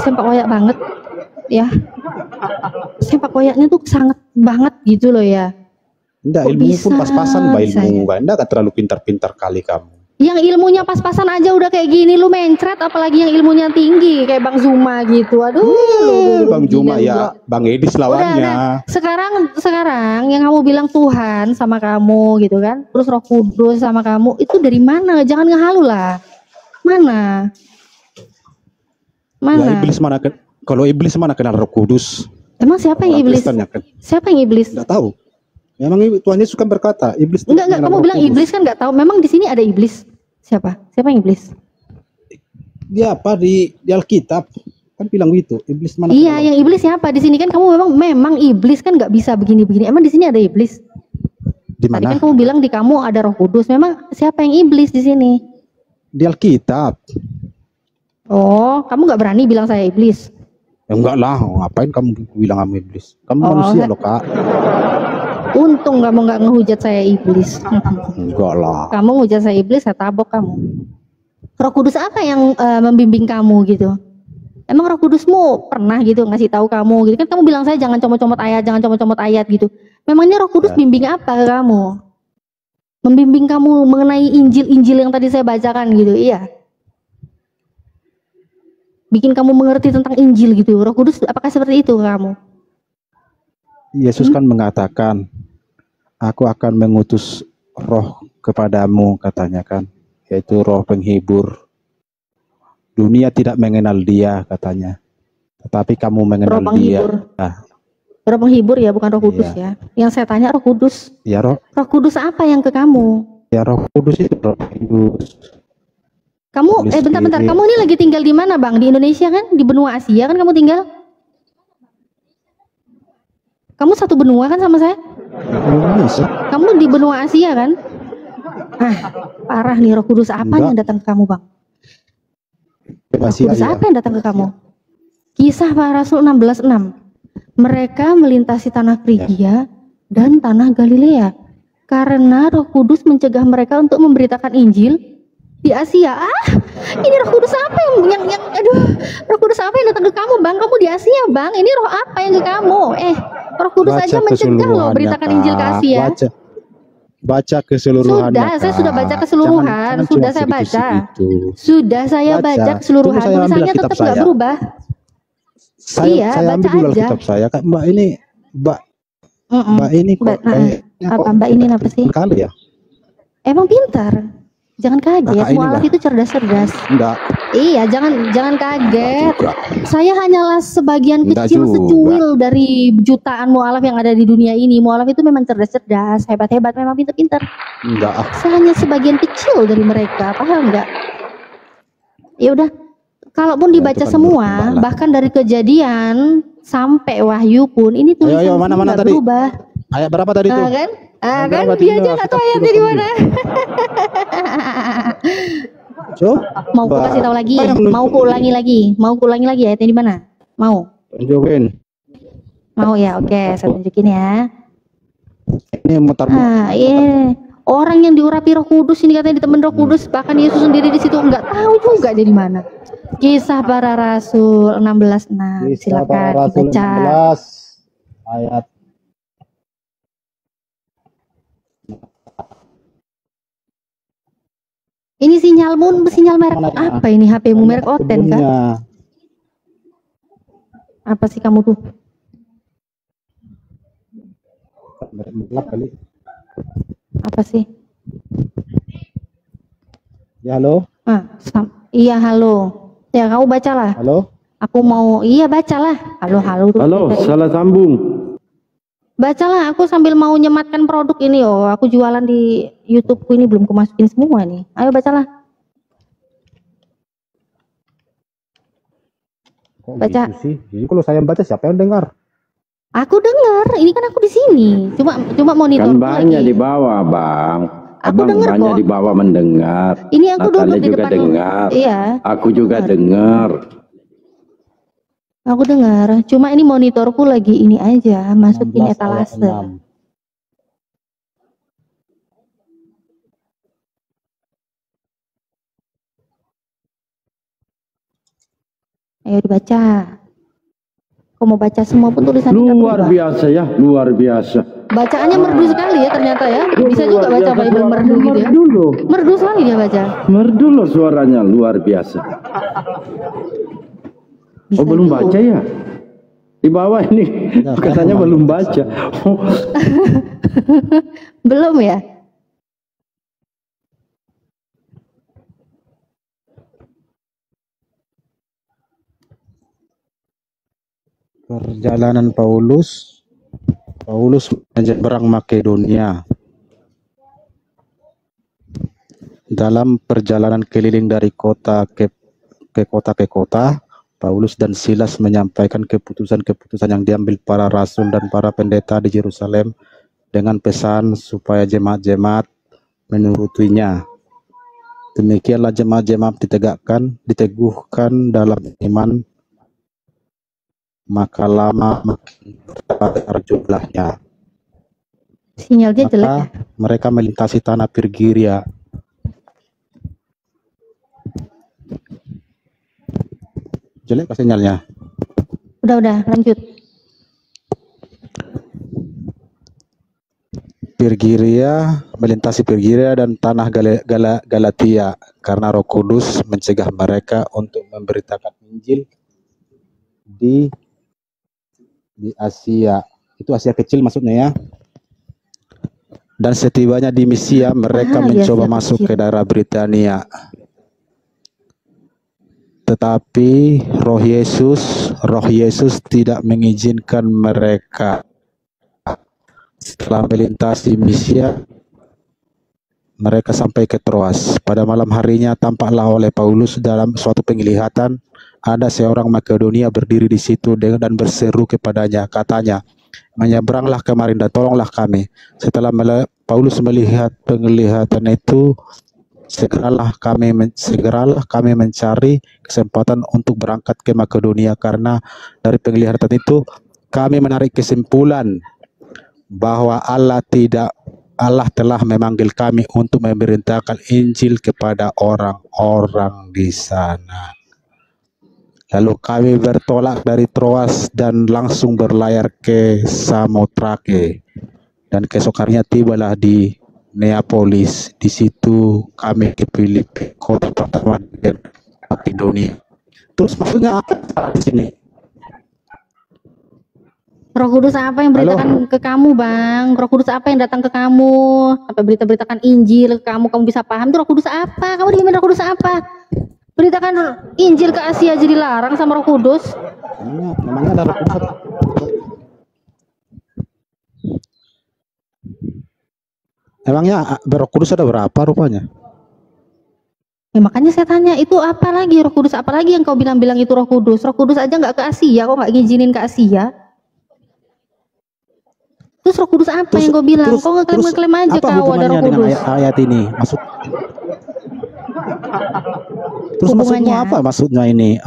Sempak koyak banget ya. Sempak koyaknya tuh sangat banget gitu loh ya. Enggak, ilmunya pun pas-pasan, Mbak, ilmu. Anda kan terlalu pintar-pintar kali kamu. Yang ilmunya pas-pasan aja udah kayak gini lu mencret, apalagi yang ilmunya tinggi kayak Bang Zuma gitu. Aduh, Bang Zuma ya, Bang Edis lawannya. Udah, sekarang yang kamu bilang Tuhan sama kamu gitu kan, terus Roh Kudus sama kamu, itu dari mana? Jangan ngehalu lah. Mana? Ya, iblis mana? Kalau iblis mana kenal Roh Kudus? Emang siapa yang iblis? Kan? Siapa yang iblis? Nggak tahu. Memang Tuhan Yesus kan berkata, iblis. Enggak, kamu bilang iblis kan nggak tahu. Memang di sini ada iblis. Siapa yang iblis? Dia apa di Alkitab kan bilang gitu. Iblis mana? Iya, yang iblis siapa? Di sini kan kamu memang iblis kan nggak bisa begini-begini. Emang di sini ada iblis? Di mana? Tadi kan kamu bilang di kamu ada Roh Kudus. Memang siapa yang iblis di sini? Di Alkitab. Oh, kamu nggak berani bilang saya iblis? Ya enggak lah, ngapain kamu bilang kamu iblis? Kamu manusia loh, Kak. Untung kamu nggak ngehujat saya iblis. Enggak lah. Kamu ngehujat saya iblis, saya tabok kamu. Roh Kudus apa yang membimbing kamu gitu? Emang Roh Kudusmu pernah gitu ngasih tahu kamu gitu kan? Kamu bilang saya jangan comot-comot ayat gitu. Memangnya Roh Kudus bimbing apa ke kamu? Membimbing kamu mengenai Injil yang tadi saya bacakan gitu, iya. Bikin kamu mengerti tentang Injil gitu. Roh Kudus apakah seperti itu ke kamu? Yesus kan mengatakan, aku akan mengutus roh kepadamu, katanya kan, yaitu roh penghibur. Dunia tidak mengenal dia, katanya, tetapi kamu mengenal dia. Roh penghibur ya, bukan Roh Kudus ya. Yang saya tanya Roh Kudus. Ya, Roh Kudus apa yang ke kamu? Ya, Roh Kudus itu Roh Kudus. Kamu bentar, kamu ini lagi tinggal di mana, Bang? Di Indonesia kan? Di benua Asia kan kamu tinggal? Kamu satu benua kan sama saya? Kamu di benua Asia kan? Parah nih. Roh Kudus apa yang datang ke kamu, Bang? Roh Kudus apa yang datang ke kamu? Kisah Para Rasul 16:6. Mereka melintasi tanah Frigia dan tanah Galilea karena Roh Kudus mencegah mereka untuk memberitakan Injil di Asia. Ini Roh Kudus apa yang Roh Kudus apa yang datang ke kamu, Bang? Kamu di Asia, Bang. Ini roh apa yang ke kamu? Roh Kudus aja mencegah loh beritakan Injil ke Asia. Baca keseluruhan. Saya sudah baca keseluruhan. Sudah saya baca. Sudah saya baca keseluruhan. Tulisannya tetap nggak berubah. Saya ambil dulu Alkitab saya, Kak. Mbak ini kok Mbak ini apa sih? Kali ya. Emang pintar. Jangan kaget, mualaf itu cerdas-cerdas. Enggak. Iya, jangan kaget. Saya hanyalah sebagian kecil secuil dari jutaan mualaf yang ada di dunia ini. Mualaf itu memang cerdas-cerdas, hebat-hebat, memang pintar-pintar. Enggak. Saya hanya sebagian kecil dari mereka, paham enggak? Ya udah, kalaupun dibaca semua, bahkan dari Kejadian sampai Wahyu pun ini tulisan mana tadi? Berubah. Ayat berapa tadi tuh? Kan dia aja nggak tahu ayatnya di mana. Mau aku kasih tahu lagi, mau aku ulangi lagi ayatnya di mana? Mau? Tunjukin. Mau ya, oke, saya tunjukin ya. Ini mutar. Iya. Orang yang diurapi Roh Kudus ini katanya ditemen Roh Kudus, bahkan Yesus sendiri di situ nggak tahu juga dia di mana. Kisah Para Rasul 16:6. Silakan dibaca. Ayat Ini sinyalmu sinyal merek apa ini? HP-mu merek Oten kan? Apa sih kamu tuh? Gelap kali. Apa sih? Ya halo. Iya halo. Ya kamu bacalah. Halo. Aku mau bacalah. Halo. Halo, salah sambung. Bacalah, aku sambil mau nyematkan produk ini. Oh, aku jualan di YouTubeku ini belum kumasukin semua nih. Ayo bacalah. Kok baca. Gitu sih? Jadi kalau saya baca siapa yang dengar? Aku dengar. Ini kan aku di sini. Cuma monitor. Kan banyak lagi di bawah, Bang. Aku dengar banyak kok. Di bawah mendengar. Ini aku duduk di juga depan. Dengar. Iya. Aku juga dengar. Aku dengar, cuma ini monitorku lagi ini aja, masukin etalase. Ayo dibaca. Kau mau baca semua pun tulisan luar biasa ya, luar biasa. Bacaannya merdu sekali ya ternyata ya. Bisa juga baca Bible merdu gitu ya. Merdu sekali dia baca. Merdu loh suaranya, luar biasa. Oh belum baca ya? Di bawah ini katanya belum baca. Belum ya? Perjalanan Paulus menyeberang Makedonia. Dalam perjalanan keliling dari kota ke kota, Paulus dan Silas menyampaikan keputusan-keputusan yang diambil para rasul dan para pendeta di Yerusalem dengan pesan supaya jemaat-jemaat menurutinya. Demikianlah jemaat-jemaat diteguhkan dalam iman, maka lama makin bertambah jumlahnya. Sinyalnya jelek ya? Mereka melintasi tanah Pirgiria. Jelek kah sinyalnya? Udah, lanjut. Melintasi Pirgiria dan tanah Galatia karena Roh Kudus mencegah mereka untuk memberitakan Injil di Asia. Itu Asia kecil maksudnya ya. Dan setibanya di Misia, mereka mencoba masuk ke daerah Britania. Tetapi Roh Yesus tidak mengizinkan mereka. Setelah melintasi Misia, mereka sampai ke Troas. Pada malam harinya tampaklah oleh Paulus dalam suatu penglihatan ada seorang Makedonia berdiri di situ dan berseru kepadanya, katanya, menyeberanglah kemarin dan tolonglah kami. Setelah Paulus melihat penglihatan itu, segeralah kami mencari kesempatan untuk berangkat ke Makedonia, karena dari penglihatan itu kami menarik kesimpulan bahwa Allah telah memanggil kami untuk memberitakan Injil kepada orang-orang di sana. Lalu kami bertolak dari Troas dan langsung berlayar ke Samotrake, dan keesokannya tibalah di Neapolis. Di situ kami ke Filipi, kota pertama di Makedonia. Terus maksudnya apa di sini? Roh Kudus apa yang beritakan ke kamu, Bang? Roh Kudus apa yang datang ke kamu? Apa beritakan Injil ke kamu? Kamu bisa paham itu Roh Kudus apa? Kamu diamin Roh Kudus apa? Beritakan Injil ke Asia aja dilarang sama Roh Kudus. Namanya ada Roh Kudus. Emangnya Roh Kudus ada berapa rupanya? Ya makanya saya tanya, itu apa lagi Roh Kudus? Apa lagi yang kau bilang itu Roh Kudus? Roh Kudus aja nggak ke Asia, kok nggak ngizinin ke Asia? Terus Roh Kudus apa yang kau bilang? Kau ngeklaim aja kau ada Roh Kudus. Ayat ini terus maksudnya apa maksudnya ini?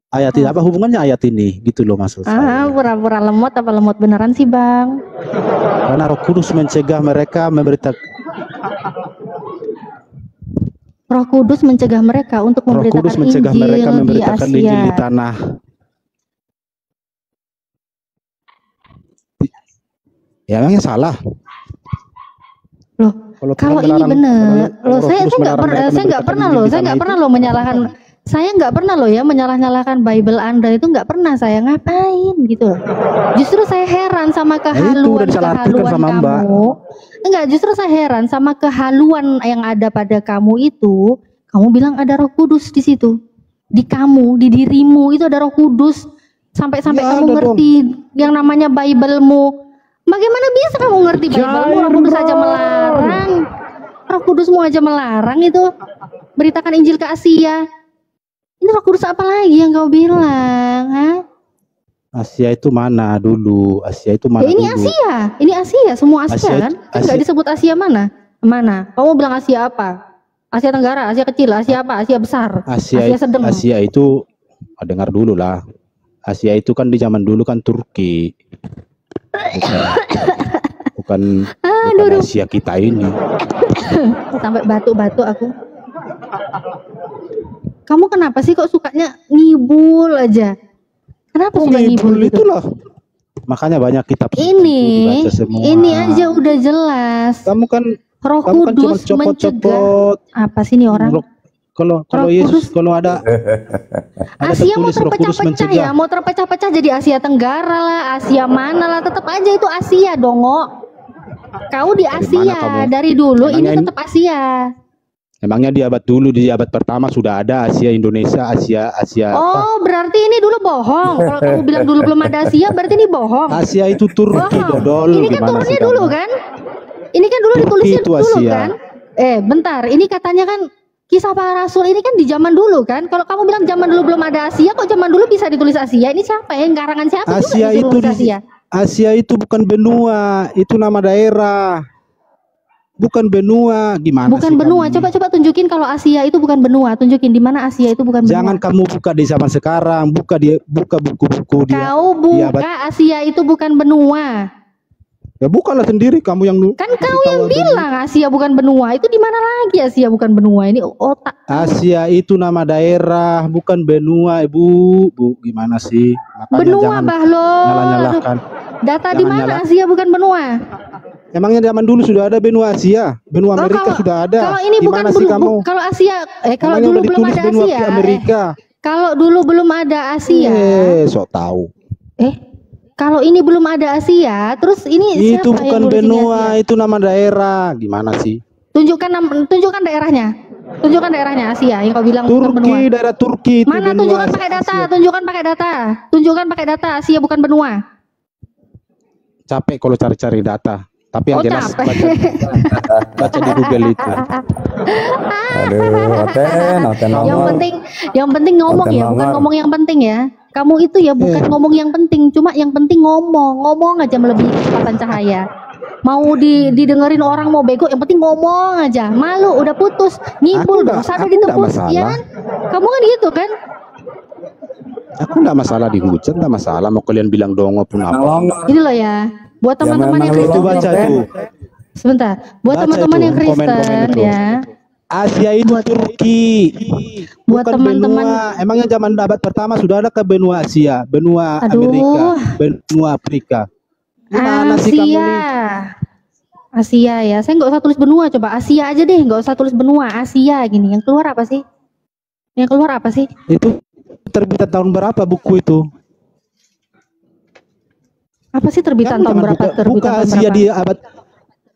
Ayat ini apa hubungannya ayat ini? Gitu loh maksud saya. Pura-pura lemot apa lemot beneran sih, Bang? Karena Roh Kudus mencegah mereka memberitakan. Roh Kudus mencegah mereka untuk memberitakan Injil di tanah. Ya emangnya salah? Loh, kalau ini benar, loh saya nggak pernah loh menyalahkan. Saya nggak pernah loh ya menyalah-nyalahkan Bible Anda itu, nggak pernah saya ngapain gitu. Justru saya heran sama kehaluan kamu. Enggak, justru saya heran sama kehaluan yang ada pada kamu itu. Kamu bilang ada Roh Kudus di situ. Di kamu, di dirimu itu ada Roh Kudus. Sampai-sampai ya, kamu ngerti yang namanya Bible-mu. Bagaimana bisa kamu ngerti Bible-mu? Roh Kudus aja melarang. Roh Kudusmu aja melarang itu. Beritakan Injil ke Asia. Ini Roh Kudus apa lagi yang kau bilang, ha? Asia itu mana dulu? Asia itu mana ya, ini dulu? Ini Asia, semua Asia kan? Enggak disebut Asia mana? Mana? Kamu bilang Asia apa? Asia Tenggara, Asia kecil, Asia apa? Asia besar, Asia sedang. Asia itu, dengar dulu lah. Asia itu kan di zaman dulu kan Turki. Bukan Asia kita ini. Sampai batuk-batuk aku. Kamu kenapa sih kok sukanya ngibul aja? Kenapa suka ngibul gitu? Itulah. Makanya banyak kitab ini aja udah jelas. Kamu kan Roh Kudus mencegah. Apa sih ini orang? Kalau Yesus kalau ada Asia mau terpecah-pecah ya, mau terpecah-pecah jadi Asia Tenggara lah, Asia mana lah, tetap aja itu Asia dongo. Kau di Asia dari dulu, ini tetap Asia. Emangnya di abad pertama sudah ada Asia, Indonesia, Asia. Oh, berarti ini dulu bohong. Kalau kamu bilang dulu belum ada Asia, berarti ini bohong. Asia itu Turki, dodol. Ini kan turunnya dulu kan? Ini kan dulu ditulisnya dulu kan? Bentar, ini katanya kan Kisah Para Rasul ini kan di zaman dulu kan? Kalau kamu bilang zaman dulu belum ada Asia, kok zaman dulu bisa ditulis Asia? Ini siapa ya? Karangan siapa? Asia itu bukan benua, itu nama daerah. Bukan benua, gimana? Bukan benua. Coba tunjukin kalau Asia itu bukan benua. Tunjukin di mana Asia itu bukan benua. Jangan kamu buka di zaman sekarang. Buka buku-buku dia. Kau buka Asia itu bukan benua. Ya bukalah sendiri kamu yang. Kan kau yang bilang Asia bukan benua. Itu di mana lagi Asia bukan benua? Ini otak. Asia itu nama daerah, bukan benua, Ibu. Bu, gimana sih? Makanya benua Bahlol. Nyala-nyalakan. Data di mana Asia bukan benua? Emangnya zaman dulu sudah ada benua Asia, benua Amerika sudah ada. Kalau ini bukan kalau Asia, kalau dulu belum ada Asia. Amerika. Kalau dulu belum ada Asia. Sok tahu. Kalau ini belum ada Asia, terus ini itu siapa bukan benua, itu nama daerah. Gimana sih? Tunjukkan daerahnya. Tunjukkan daerahnya Asia yang kau bilang bukan benua. Daerah Turki itu. Mana tunjukkan pakai data, tunjukkan pakai data. Tunjukkan pakai data Asia bukan benua. Capek kalau cari-cari data. Tapi yang jelas baca di Google itu. Aduh, Oten. Yang penting ngomong ya, bukan ngomong yang penting ya. Kamu itu ya bukan ngomong yang penting, cuma yang penting ngomong aja melebihi kecepatan cahaya. Mau didengerin orang mau bego, yang penting ngomong aja. Malu udah putus, ngibul dong, sana ditebus, ya kan? Kamu kan gitu kan? Aku enggak masalah dihujat, enggak masalah. Mau kalian bilang dongo pun apa. Ini loh ya. Buat teman-teman yang Kristen, baca tuh. Sebentar, buat teman-teman yang Kristen ya. Asia itu Turki. Buat teman-teman. Emangnya zaman abad pertama sudah ada ke benua Asia, benua Amerika, benua Afrika. Gimana sih kamu nih? Asia ya. Saya nggak usah tulis benua, coba Asia aja deh, nggak usah tulis benua. Asia gini. Yang keluar apa sih? Itu terbitan tahun berapa buku itu? Apa sih terbitan tahun berapa?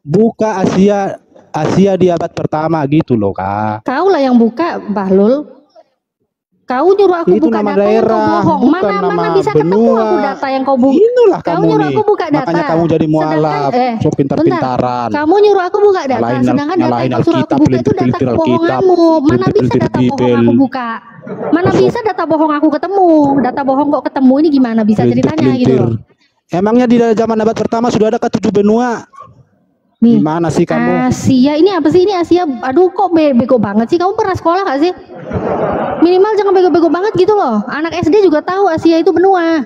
Buka Asia di abad pertama gitu loh, Kak. Kau lah yang buka, Bahlul. Kau nyuruh aku itu buka nama data daerah, yang kau bohong. Mana bisa ketemu aku data yang kau buka. Inilah kau kamu nyuruh nih. aku buka data. Makanya kamu jadi mualaf, so pintar-pintaran. Kamu nyuruh aku buka data, sedangkan data yang kau suruh aku buka itu data kebohonganmu. Mana bisa data bohong aku buka? Mana bisa data bohong aku ketemu? Data bohong kok ketemu, ini gimana bisa ceritanya gitu loh. Emangnya di zaman abad pertama sudah ada ke 7 benua? Nih, gimana sih kamu? Asia ini apa sih ini Asia? Aduh kok bego banget sih. Kamu pernah sekolah gak sih? Minimal jangan bego-bego banget gitu loh. Anak SD juga tahu Asia itu benua.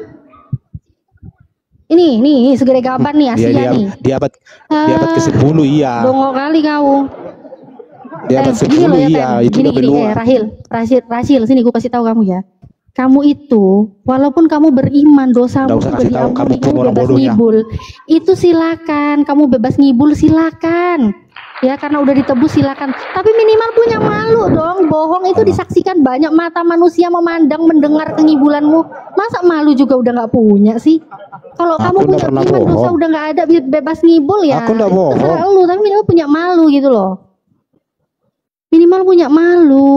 Ini segede gaban nih Asia nih. Di abad ke-10 iya. Dongo kali kau. Di abad ke-10 iya, itu udah benua. Rahil, sini gue kasih tahu kamu ya. Kamu itu, walaupun kamu beriman, dosamu sudah diampuni, kamu bebas ngibul. Itu silakan, kamu bebas ngibul silakan. Ya karena udah ditebus silakan. Tapi minimal punya malu dong. Bohong itu disaksikan banyak mata manusia memandang, mendengar kengibulanmu. Masa malu juga udah nggak punya sih? Kalau kamu punya iman dosa udah nggak ada, bebas ngibul ya. Aku nggak bohong. Terserah lu, tapi minimal punya malu gitu loh. Minimal punya malu.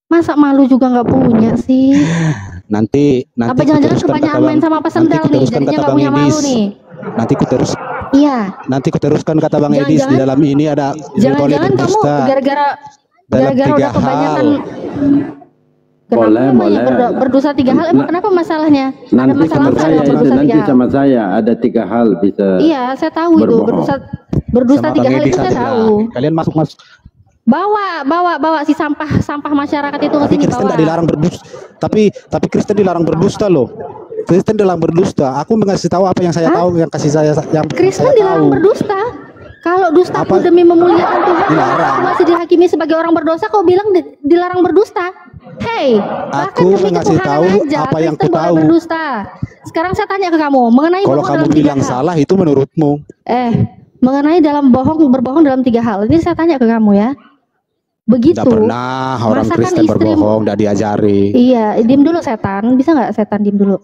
Masa malu juga nggak punya sih? Nanti apa jangan-jangan kebanyakan main sama pesendal nih, jadinya nggak punya malu nih. Nanti ku terus. Iya. Nanti ku teruskan kata Bang Edis di dalam ini ada. Jangan-jangan kamu gara-gara udah kebanyakan. Boleh. Berdosa 3 hal. Emang kenapa masalahnya? Nanti ada masalah sama saya itu, nanti sama saya ada 3 hal bisa. Iya, saya tahu itu berdosa 3 hal itu saya tahu. Kalian masuk. Bawa si sampah masyarakat itu ke Tapi sini. Kristen tidak dilarang berdusta. Tapi Kristen dilarang berdusta loh. Kristen dilarang berdusta. Aku mengasih tahu apa yang saya tahu, yang kasih saya yang Kristen saya dilarang tahu. berdusta. Kalau dustaku demi memuliakan Tuhan, aku masih dihakimi sebagai orang berdosa. Kau bilang dilarang berdusta? Hey, aku mengasih tahu aja, apa yang Kristen ku tahu. Berdusta. Sekarang saya tanya ke kamu, mengenai kalau kamu bilang salah itu menurutmu. Mengenai berbohong dalam 3 hal. Ini saya tanya ke kamu ya. Begitu. Tidak pernah orang Kristen berbohong, tidak diajari. Iya, diem dulu setan. Bisa nggak setan diem dulu?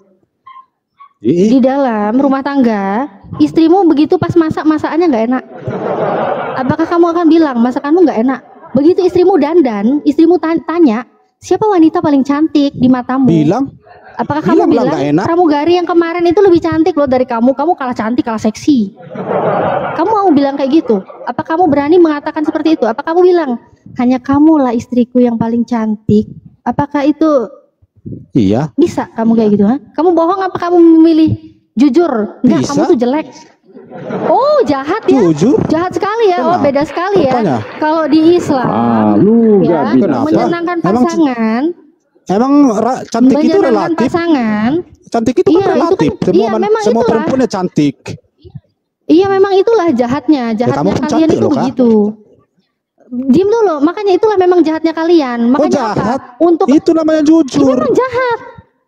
Di dalam rumah tangga, istrimu begitu pas masakannya nggak enak. Apakah kamu akan bilang masakanmu nggak enak? Begitu istrimu dandan, istrimu tanya, siapa wanita paling cantik di matamu? Bilang. Apakah kamu bilang pramugari yang kemarin itu lebih cantik loh dari kamu? Kamu kalah cantik, kalah seksi. Kamu mau bilang kayak gitu? Apa kamu berani mengatakan seperti itu? Apa kamu bilang hanya kamulah istriku yang paling cantik? Apakah itu iya? Bisa kamu kayak gitu? Kamu bohong apa kamu memilih jujur? Enggak, kamu tuh jelek. Oh, jahat ya? Jujur? Jahat sekali ya. Oh, beda sekali ya. Kalau di Islam, menyenangkan pasangan. Emang cantik itu relatif. Cantik itu kan relatif. Semua perempuannya cantik. Iya, memang itulah jahatnya. Jahatnya kalian itu begitu. Diam dulu. Makanya itulah memang jahatnya kalian. Makanya jahat? Untuk itu namanya jujur. Memang jahat.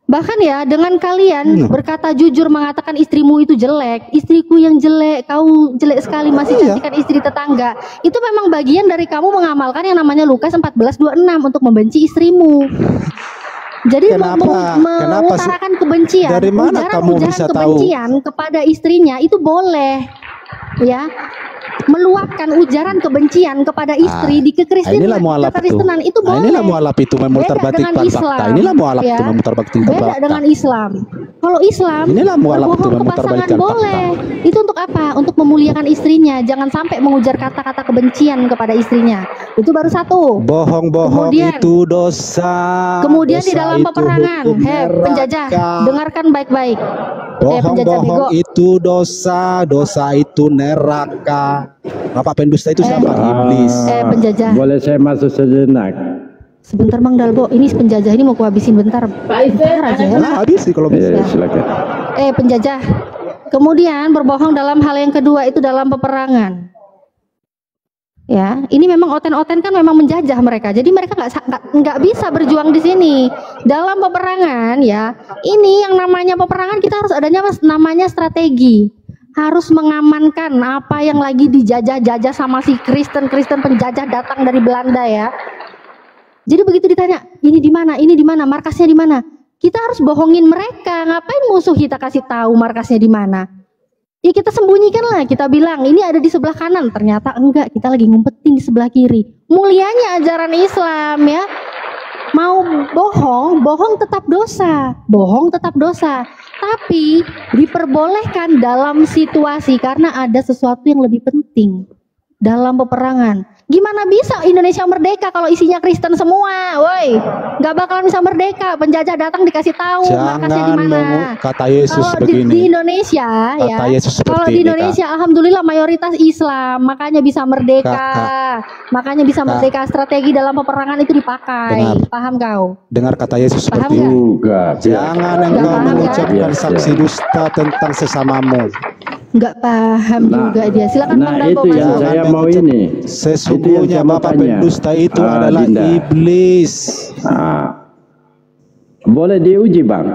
Bahkan ya dengan kalian berkata jujur mengatakan istrimu itu jelek, istriku yang jelek, kau jelek sekali masih cantikan istri tetangga. Itu memang bagian dari kamu mengamalkan yang namanya Lukas 14:26 untuk membenci istrimu. Jadi mengutarakan kebencian, dari mana kamu bisa kebencian kepada istrinya itu boleh, ya. Meluapkan ujaran kebencian kepada istri di kekristenan itu boleh. Inilah mualaf itu memutarbalikkan fakta. Inilah mualaf itu memutarbalikkan fakta. Beda dengan Islam. Kalau Islam, inilah mualaf itu memutarbalikkan boleh. Itu untuk apa? Untuk memuliakan istrinya. Jangan sampai mengujar kata-kata kebencian kepada istrinya. Itu baru satu. Bohong-bohong itu dosa. Kemudian di dalam peperangan, penjajah, dengarkan baik-baik. Bohong-bohong itu dosa, dosa itu neraka. Bapak pendusta itu siapa? Iblis. Penjajah. Boleh saya masuk sejenak? Sebentar Bang Dalbo, ini penjajah ini mau kuhabisin bentar. Bentar aja ya. Habis sih kalau bisa. Silakan. Penjajah. Kemudian berbohong dalam hal yang kedua itu dalam peperangan. Ya, ini memang oten-oten kan memang menjajah mereka. Jadi mereka nggak bisa berjuang di sini. Dalam peperangan ya, ini yang namanya peperangan kita harus adanya namanya strategi. Harus mengamankan apa yang lagi dijajah-jajah sama si Kristen penjajah datang dari Belanda ya. Jadi begitu ditanya, ini di mana, markasnya di mana? Kita harus bohongin mereka. Ngapain musuh kita kasih tahu markasnya di mana? Ya kita sembunyikan lah, kita bilang ini ada di sebelah kanan, ternyata enggak, kita lagi ngumpetin di sebelah kiri. Mulianya ajaran Islam ya. Mau bohong tetap dosa. Bohong tetap dosa. Tapi diperbolehkan dalam situasi karena ada sesuatu yang lebih penting dalam peperangan. Gimana bisa Indonesia merdeka kalau isinya Kristen semua, woi? Gak bakalan bisa merdeka. Penjajah datang dikasih tahu markasnya di mana. Kata Yesus begini. Di Indonesia ya. Kalau di Indonesia, alhamdulillah mayoritas Islam, makanya bisa merdeka. Makanya bisa merdeka. Strategi dalam peperangan itu dipakai. Paham kau? Dengar kata Yesus seperti itu. Jangan engkau mengucapkan saksi dusta tentang sesamamu. Nggak paham juga dia. Silakan Bang Dalbo. Itu yang saya mau ini. Sesungguhnya Bapak pendusta itu adalah iblis. Boleh diuji Bang.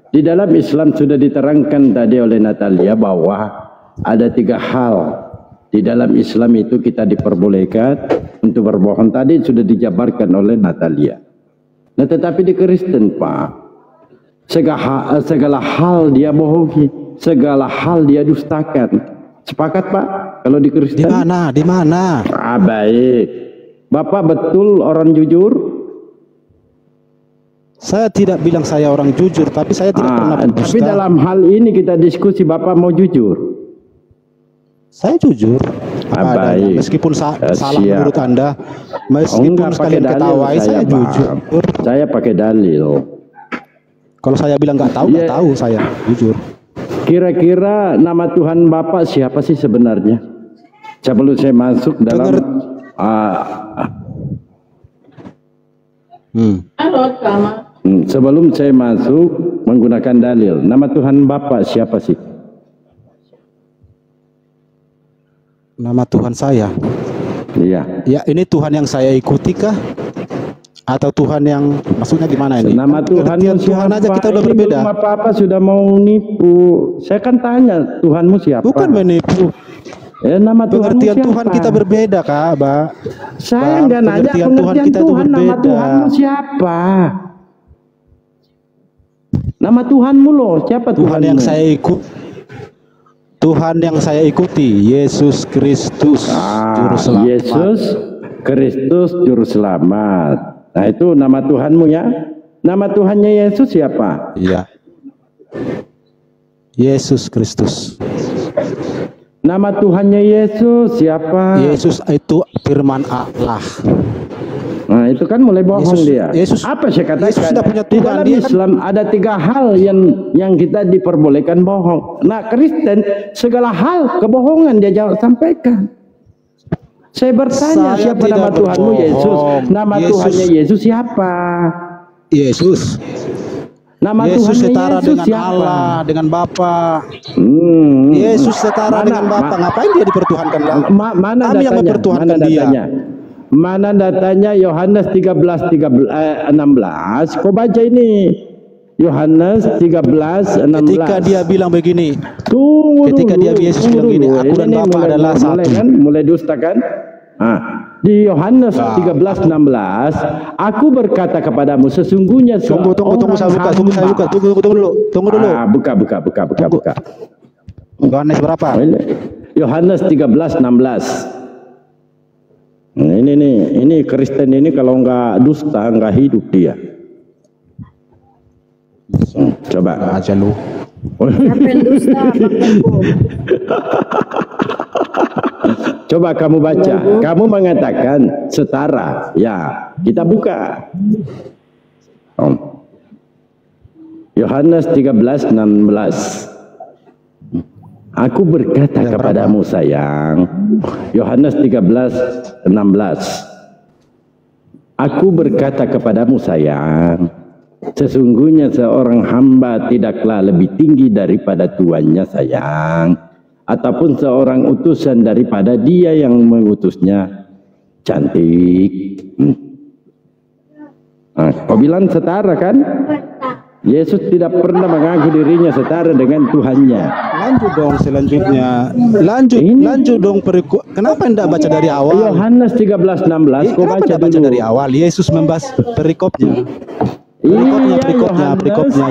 Di dalam Islam sudah diterangkan tadi oleh Natalia bahwa ada 3 hal Di dalam Islam itu kita diperbolehkan untuk berbohong. Tadi sudah dijabarkan oleh Natalia. Nah, tetapi di Kristen, Pak, segala hal dia bohongi, segala hal dia dustakan. Sepakat, Pak? Kalau di Kristen? Di mana? Ah, baik. Bapak betul orang jujur? Saya tidak bilang saya orang jujur, tapi saya tidak pernah berdusta. Tapi dalam hal ini kita diskusi, Bapak mau jujur? Saya jujur. Baik. Meskipun salah menurut Anda, meskipun sekalian ketawai, saya jujur. Saya pakai dalil. Kalau saya bilang nggak tahu, saya jujur. Kira-kira nama Tuhan Bapak siapa sih sebenarnya? Sebelum saya masuk dalam sebelum saya masuk menggunakan dalil, nama Tuhan Bapak siapa sih? Nama Tuhan saya. Iya. Ya, ini Tuhan yang saya ikuti kah? Atau Tuhan yang maksudnya gimana ini? Nama Tuhan aja kita udah berbeda. Apa sudah mau nipu? Saya kan tanya Tuhanmu siapa? Bukan menipu. Nama pengertian Tuhan kita berbeda, Kak, Mbak. Saya nggak nanya pengertian Tuhan kita itu berbeda. Nama Tuhanmu siapa? Nama Tuhanmu loh, siapa Tuhan yang saya ikut? Tuhan yang saya ikuti, Yesus Kristus, Juru Selamat. Yesus Kristus Juru Selamat. Nah, itu nama Tuhanmu ya. Nama Tuhannya Yesus siapa? Iya. Yesus Kristus. Nama Tuhannya Yesus siapa? Yesus itu firman Allah. Nah, itu kan mulai bohong dia. Yesus, apa saya katakan? Yesus sudah punya Tuhan. Di dalam Islam ada 3 hal yang kita diperbolehkan bohong. Nah, Kristen segala hal kebohongan dia sampaikan. Saya bertanya, siapa nama Tuhanmu? Yesus. Nama Tuhannya Yesus siapa? Yesus. Nama Yesus Tuhannya setara Yesus dengan siapa? Allah, dengan Bapa. Yesus setara dengan Bapa. Ngapain dia dipertuhankan? Mana Kami yang mempertuhankan dia. Mana datanya? Yohanes 13:16. Kau baca ini. Yohanes 13:16. Ketika dia bilang begini. Ketika Yesus bilang begini, aku dan Bapa adalah satu. Mulai dusta kan? Di Yohanes 13:16, aku berkata kepadamu, sesungguhnya tunggu saya buka. Tunggu dulu. Buka. Yohanes berapa? Yohanes 13:16. Ini Kristen ini kalau nggak dusta nggak hidup dia. Coba aja lu. Coba kamu baca. Kamu mengatakan setara. Ya, kita buka. Yohanes 13:16. Aku berkata kepadamu sayang. Yohanes 13:16. Aku berkata kepadamu sayang, sesungguhnya seorang hamba tidaklah lebih tinggi daripada tuannya sayang, ataupun seorang utusan daripada dia yang mengutusnya. Cantik. Kau bilang setara kan? Yesus tidak pernah mengaku dirinya setara dengan Tuhannya. Lanjut dong selanjutnya. Lanjut dong perikop. Kenapa tidak baca dari awal? Yohanes 13:16. Kau baca baca dari awal. Yesus membahas perikopnya. Perikopnya.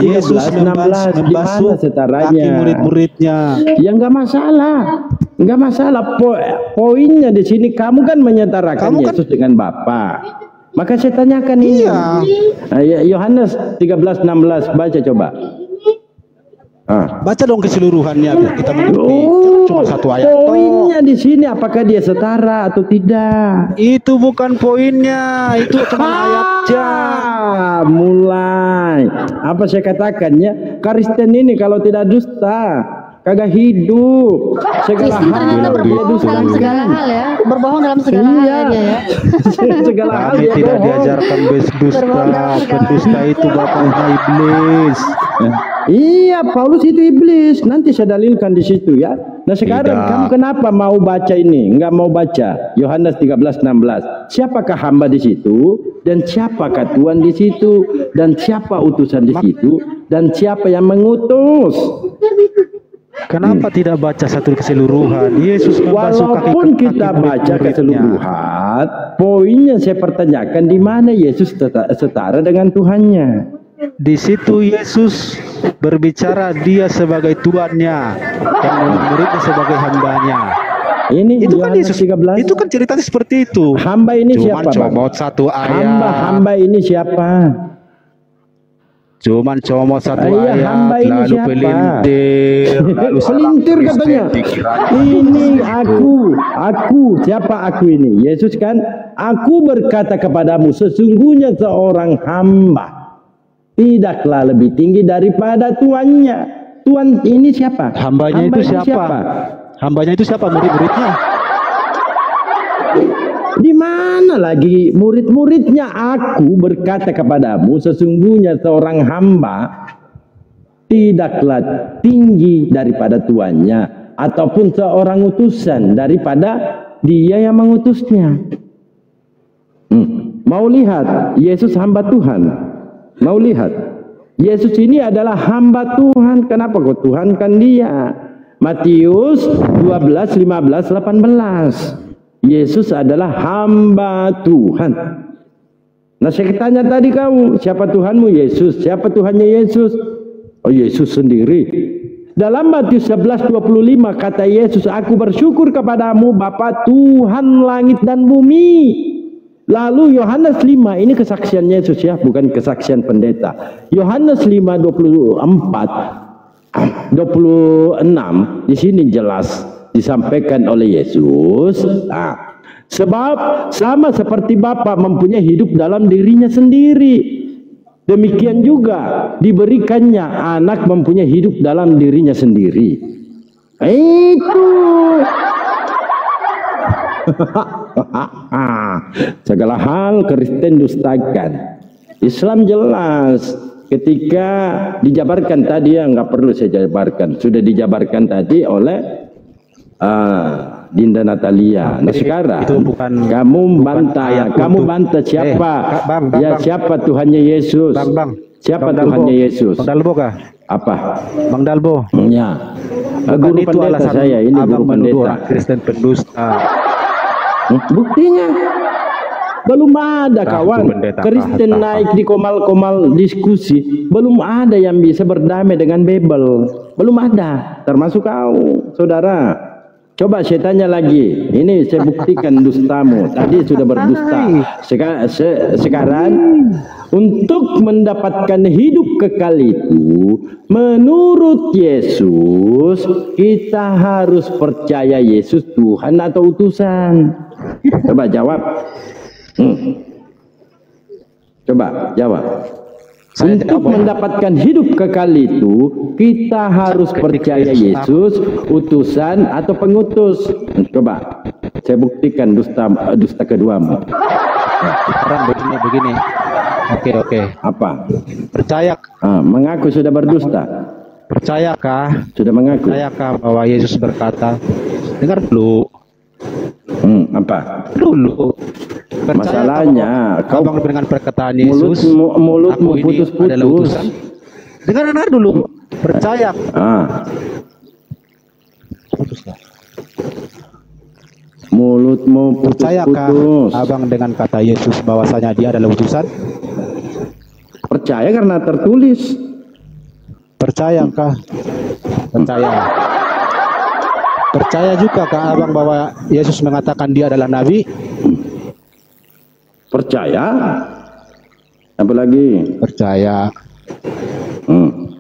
Yesus membasuh kaki murid-muridnya. Ya nggak masalah. Poinnya di sini kamu kan menyetarakan Yesus dengan Bapa. Maka saya tanyakan ini. Yohanes 13:16 baca coba. Baca dong keseluruhannya biar kita mengerti. Cuma satu ayat. Poinnya di sini apakah dia setara atau tidak? Itu bukan poinnya, itu cuma ayatnya. Mulai. Apa saya katakannya? Kristen ini kalau tidak dusta, kagak hidup. Segala hal berbohong dalam segala hal ya. Berbohong dalam segala hal ya. Segala hal kami tidak diajarkan berdusta. Berdusta itu bapaknya iblis. Iya, Paulus itu iblis. Nanti saya dalilkan di situ ya. Nah sekarang kamu kenapa mau baca ini? Enggak mau baca Yohanes 13:16. Siapakah hamba di situ? Dan siapakah Tuhan di situ? Dan siapa utusan di situ? Dan siapa yang mengutus? Kenapa tidak baca satu keseluruhan? Yesus walaupun kita baca keseluruhan, poinnya saya pertanyakan di mana Yesus setara dengan Tuhannya. Di situ Yesus berbicara dia sebagai Tuannya dan murid-muridnya sebagai hambanya. Ini itu kan Yesus 13. Itu kan ceritanya seperti itu. Hamba ini siapa? Comot satu ayat. Hamba ini siapa? Cuman comot satu ayat, hamba ini lalu siapa? pelintir katanya. Ini aku, siapa aku ini? Yesus kan, aku berkata kepadamu, sesungguhnya seorang hamba tidaklah lebih tinggi daripada tuannya. Tuan ini siapa? Hambanya itu siapa? Hambanya itu siapa? Murid-muridnya. Di mana lagi murid-muridnya? Aku berkata kepadamu, sesungguhnya seorang hamba tidaklah tinggi daripada tuannya, ataupun seorang utusan daripada dia yang mengutusnya. Mau lihat Yesus hamba Tuhan? Mau lihat Yesus ini adalah hamba Tuhan. Kenapa kok Tuhan kan dia? Matius 12, 15, 18. Yesus adalah hamba Tuhan. Nah, saya tanya tadi kamu, siapa Tuhanmu? Yesus. Siapa Tuhannya Yesus? Oh, Yesus sendiri. Dalam Matius 11, 25 kata Yesus, aku bersyukur kepadamu Bapa Tuhan langit dan bumi. Lalu Yohanes 5, ini kesaksian Yesus ya, bukan kesaksian pendeta. Yohanes 5, 24, 26, di sini jelas disampaikan oleh Yesus. Sebab sama seperti Bapa mempunyai hidup dalam dirinya sendiri, demikian juga diberikannya anak mempunyai hidup dalam dirinya sendiri. Itu segala hal Kristen dustakan. Islam jelas. Ketika dijabarkan tadi, ya nggak perlu saya jabarkan, sudah dijabarkan tadi oleh Dinda Natalia. Nah, sekarang itu kamu bantah siapa? Siapa Tuhannya Yesus? Siapa Tuhannya Yesus? Bang Dalbo kah? Apa? Bang Dalbo. Ya. Guru pendeta saya ini, guru pendeta. Kristen pendusta. Buktinya belum ada kawan Kristen naik di komal-komal diskusi, belum ada yang bisa berdamai dengan Bible. Belum ada, termasuk kau, saudara. Coba saya tanya lagi, ini saya buktikan dustamu. Tadi sudah berdusta. Sekarang untuk mendapatkan hidup kekal itu, menurut Yesus, kita harus percaya Yesus Tuhan atau utusan. Coba jawab. Coba jawab. Untuk mendapatkan hidup kekal itu, kita harus percaya Yesus utusan atau pengutus. Coba saya buktikan dusta keduamu. Sekarang begini. Oke. Apa? Percaya? Mengaku sudah berdusta. Percayakah? Sudah mengaku. Percayakah bahwa Yesus berkata? Dengar dulu. Apa? Dulu. Masalahnya kau dengan perkataan Yesus, mulutmu putus-putus. Dengar dulu. Percaya. Mulutmu putus-putus. Percayakah abang dengan kata Yesus bahwasanya dia adalah utusan? Percaya karena tertulis. Percayakah? Percaya. Percaya juga kah abang bahwa Yesus mengatakan dia adalah nabi? Percaya. Apalagi? Percaya.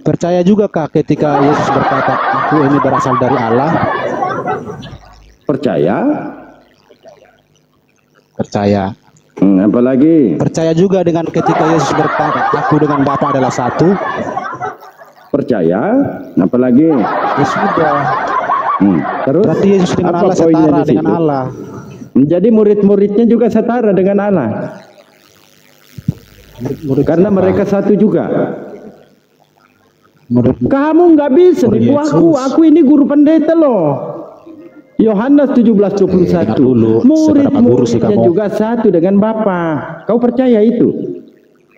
Percaya juga kah ketika Yesus berkata, aku ini berasal dari Allah? Percaya. Percaya. Apalagi? Percaya juga dengan ketika Yesus berkata, aku dengan Bapa adalah satu? Percaya. Apalagi? Ya sudah. Terus? Berarti Yesus dengan Allah setara dengan Allah. Menjadi murid-muridnya juga setara dengan Allah. Karena mereka satu juga. Kamu nggak bisa nipu aku ini guru pendeta loh. Yohanes 17:21. Murid-muridnya juga satu dengan Bapa. Kau percaya itu?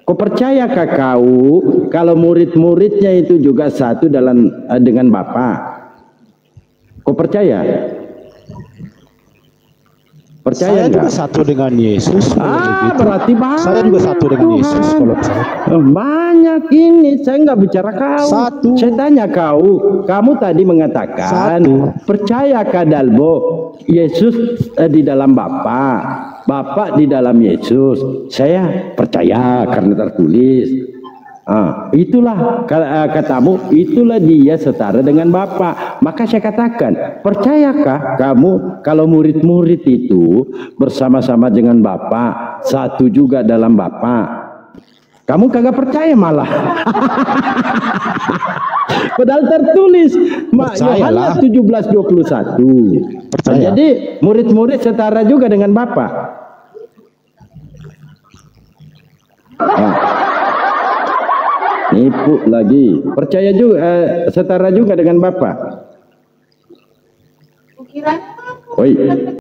Kau percayakah kau kalau murid-muridnya itu juga satu dengan Bapa? Kau percaya? Percaya saya juga enggak? satu dengan Yesus. Berarti banyak. Saya juga satu dengan Yesus. Kalau saya. Banyak ini, saya nggak bicara kau. Satu. Saya tanya kau. Kamu tadi mengatakan, percayakah Dalbo Yesus di dalam Bapa, Bapa di dalam Yesus? Saya percaya karena tertulis. Itulah katamu, itulah dia setara dengan Bapa. Maka saya katakan, percayakah kamu kalau murid-murid itu bersama-sama dengan Bapa, satu juga dalam Bapa? Kamu kagak percaya malah. Padahal tertulis Yohanes 17:21. Jadi murid-murid setara juga dengan Bapa. Nipu lagi. Percaya juga, setara juga dengan Bapak. Oi.